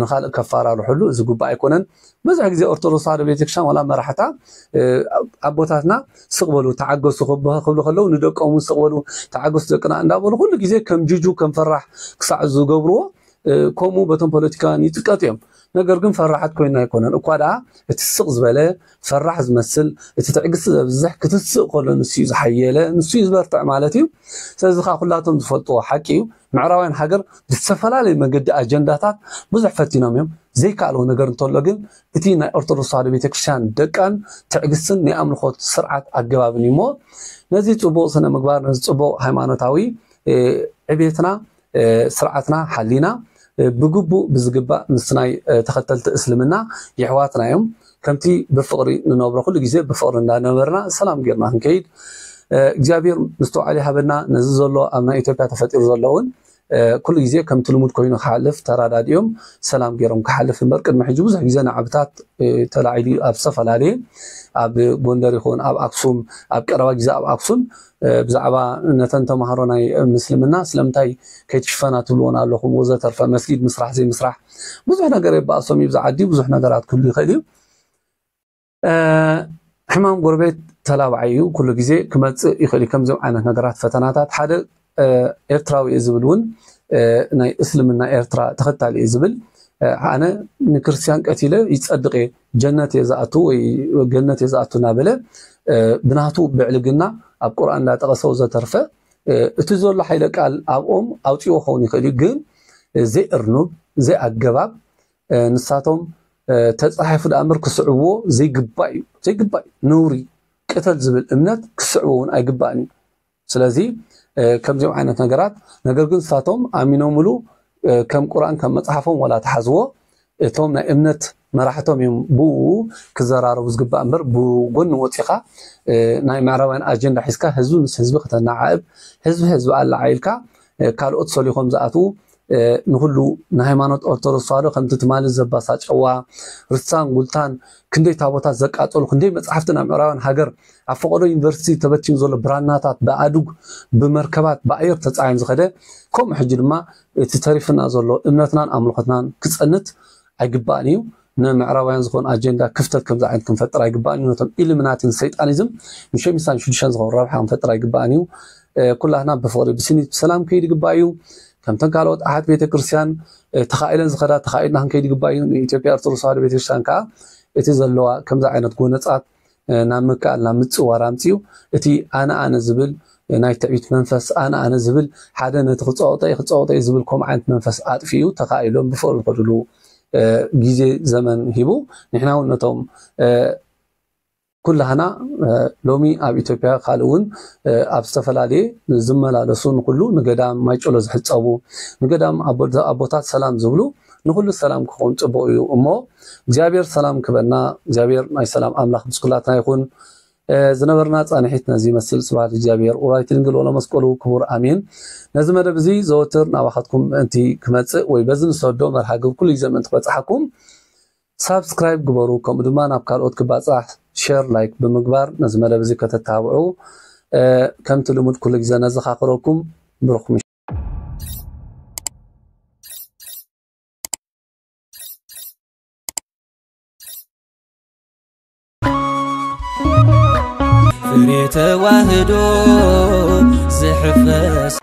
ንኻልእ ከፋራርሕሉ እዚ ጉባኤ ኣይኮነን ብዙሕ ግዜ ኦርቶዶክስ ተዋህዶ ቤተክርስትያን ወላ መራሕታ ኣቦታትና ስቕበሉ ተዓገሱ ክብሉ ከለዉ ንደቆም ስቕበሉ ተዓገሱ ደቅና እንዳበሉ ኩሉ ግዜ ከም ጅጁ ከም ፈራሕ ክሳዕ ዝገብርዎ ከምኡ በቶም ፖለቲካውያን ይጥቀጡ እዮም ነገር ግን ፈራሓት ኮይና ኣይኮነን እኳ ደኣ እቲ ስቕ ዝበለ ፈራሕ ዝመስል እቲ ትዕግስቲ ዘብዝሕ ክትስቕ ከሎ ንሱ ዝሓየለ ንሱ ዝበርትዕ ማለት እዩ ስለዚ ከዓ ኩላቶም ዝፈልጥዎ ሓቂ እዩ ምዕራባውያን ሃገር ብዝተፈላለዩ መንገዲ ኣጀንዳታት ብዙሕ ፈቲኖም እዮም ዘይከኣልዎ ነገር እንተሎ ግን እቲ ናይ ኦርቶዶክስ ተዋህዶ ቤተክርስትያን ደቃን ትዕግስትን ናይ ኣምልኾት ስርዓት ኣገባብን እዩ እሞ ነዚ ፅቡቕ ስነ ምግባር ነዚ ፅቡቕ ሃይማኖታዊ ዕቤትና ስርዓትና ሓሊና ብግቡእ ብዝግባእ ምስ ናይ ተኸተልቲ እስልምና ይሕዋትና እዮም ከምቲ ብፍቕሪ ንነብሮ ኩሉ ግዜ ብፍቕሪ እንዳነበርና ሰላም ጌርና ክንከይድ እግዚአብሔር ምስተውዓል ይሃበና ነዚ ዘሎ ኣብ ናይ ኢትዮጵያ ተፈጢሩ ዘለውን ኩሉ ግዜ ከምቲ ልሙድ ኮይኑ ክሓልፍ ተራዳድዮም ሰላም ጌሮም ክሓልፍ እምበር ቅድሚ ሕጂ ብዙሕ ግዜ ንዓብታት ተላዒሉ ኣብ ዝተፈላለየ ኣብ ጎንደር ይኹን ኣብ ኣክሱም ኣብ ቀረባ ግዜ ኣብ ኣክሱም ብዛዕባ ነተን ተምሃሮ ናይ ምስልምና ስለምንታይ ከይትሽፈና ትብልዎን ኣለኹም ወዘተርፈ መስጊድ ምስራሕ ዘይምስራሕ ብዙሕ ነገር የባእሶም እዩ ብዛዓዲ ብዙሕ ነገራት ክህሉ ይኽእል እዩ ሕማም ጎረቤት ተላባዓይ እዩ ኩሉ ግዜ ክመፅእ ይኽእል እዩ ከምዚኦም ዓይነት ነገራት ፈተናታት ሓደ ኤርትራዊ እዩ ዝብል እውን ናይ እስልምና ኤርትራ ተኸታሊ እዩ ዝብል ኣነ ንክርስቲያን ቀቲለ ይፀድቕ እየ ጀነት እየ ዝኣቱ ወይ ገነት እየ ዝኣቱ እናበለ ብናቱ ብዕልግና ኣብ ቁርኣን እንዳጠቐሰ ዘተርፈ እቲ ዘሎ ሓይለ ቃል ኣብኦም ኣውፂኦ ክኸውን ይኽእል እዩ ግን ዘይእርኑብ ዘይኣገባብ ንሳቶም ተፃሒፉ ዳእምር ክስዕብዎ ዘይግባእ እዩ ዘይግባእ ነውሪ ቅተል ዝብል እምነት ክስዕቦ እውን ኣይግባእን እዩ ስለዚ ከምዚኦም ዓይነት ነገራት ነገር ግን ንሳቶም ኣሚኖምሉ ከም ቁርኣን ከም መፅሓፎም ወላ ተሓዝዎ እቶም ናይ እምነት መራሕቶም እዮም ብኡ ክዘራረቡ ዝግባእ እምበር ብጎኒ ወፂኻ ናይ ምዕራባውያን ኣጀንዳ ሒዝካ ህዝቢ ምስ ህዝቢ ከተናዓዕብ ህዝቢ ኣላዓ ኢልካ ካልኦት ሰሊኾም ዝኣትዉ ንኩሉ ንሃይማኖት ኦርቶዶክስ ተዋህዶ ከምቲ ትማሊ ዘባሳጨዋ ርሳን ጉልታን ክንደይ ታቦታት ዘቃፀሉ ክንደይ መፅሓፍቲ ናብ ምዕራባውያን ሃገር ኣብ ፈቆዶ ዩኒቨርሲቲ ተበቲኑ ዘሎ ብራናታት ብኣዱግ ብመርከባት ብኣየር ተፃዒኑ ዝኸደ ከምኡ ሕጂ ድማ እቲ ተሪፍና ዘሎ እምነትናን ኣምልኾትናን ክፀንት ኣይግባእን እዩ ንምዕራባውያን ዝኾኑ ኣጀንዳ ክፍተት ከምዚ ዓይነት ክንፈጥር ኣይግባእን እዩ ነቶም ኢሉሚናቲን ሰይጣኒዝም ንሸሚሳን ሽዱሽተን ዝኸውን ረብሓ ክንፈጥር ኣይግባእን እዩ ኩላህና ብፍቕሪ ብስኒት ብሰላም ከይድ ይግባእ እዩ ከምተን ካልኦት ኣሓት ቤተክርስትያን ተኻኢለን ዝኸዳ ተኻኢልና ክንከይድ ይግባእ እዩ ንኢትዮጵያ ኦርቶዶክስ ተዋህዶ ቤተክርስትያን ከዓ እቲ ዘለዋ ከምዚ ዓይነት ጎነፃት ናብ ምክኣል ናብ ምፅዋር ኣምፅኡ እቲ ኣነ ዝብል ናይ ትዕቢት መንፈስ ኣነ ዝብል ሓደ ነቲ ክፀወጠ ዝብል ከምኡ ዓይነት መንፈስ ኣጥፊኡ ተኻኢሎም ብፍቕሪ ዝኸድሉ ግዜ ዘመን ሂቡ ንሕና እውን ነቶም ኩላህና ሎሚ ኣብ ኢትዮጵያ ካልእ እውን ኣብ ዝተፈላለየ ዝመላለሱ ንኩሉ ንገዳም ማይጨሎ ዝሕፀቡ ንገዳም ኣቦታት ሰላም ዝብሉ ንኩሉ ሰላም ክኸውን ፅቡቅ እዩ እሞ እግዚኣብሔር ሰላም ክበና እግዚኣብሔር ናይ ሰላም ኣምላኽ ምስ ኩላትና ይኹን ዝነበርና ጻንሒት ነዚ መስል ስብሐት እግዚአብሔር ኡራይት ድንግል ወለ መስቀሉ ክቡር አሜን ነዚ መደብ እዚ ዘወትር ናባኻትኩም እንቲ ክመጽእ ወይ በዝን ሰዶ መርሃ ግብ ኩሉ ዘመን ተበጻሕኩም ሳብስክራይብ ግበሩ ከምኡ ድማ ናብ ካልኦት ክባጻሕ ሼር ላይክ ብምግባር ነዚ መደብ እዚ ከተታብዑ ከምቲ ልሙድ ኩሉ ግዜ ነዘኻኽረኩም ብሩኽም فريت واهدو زحفس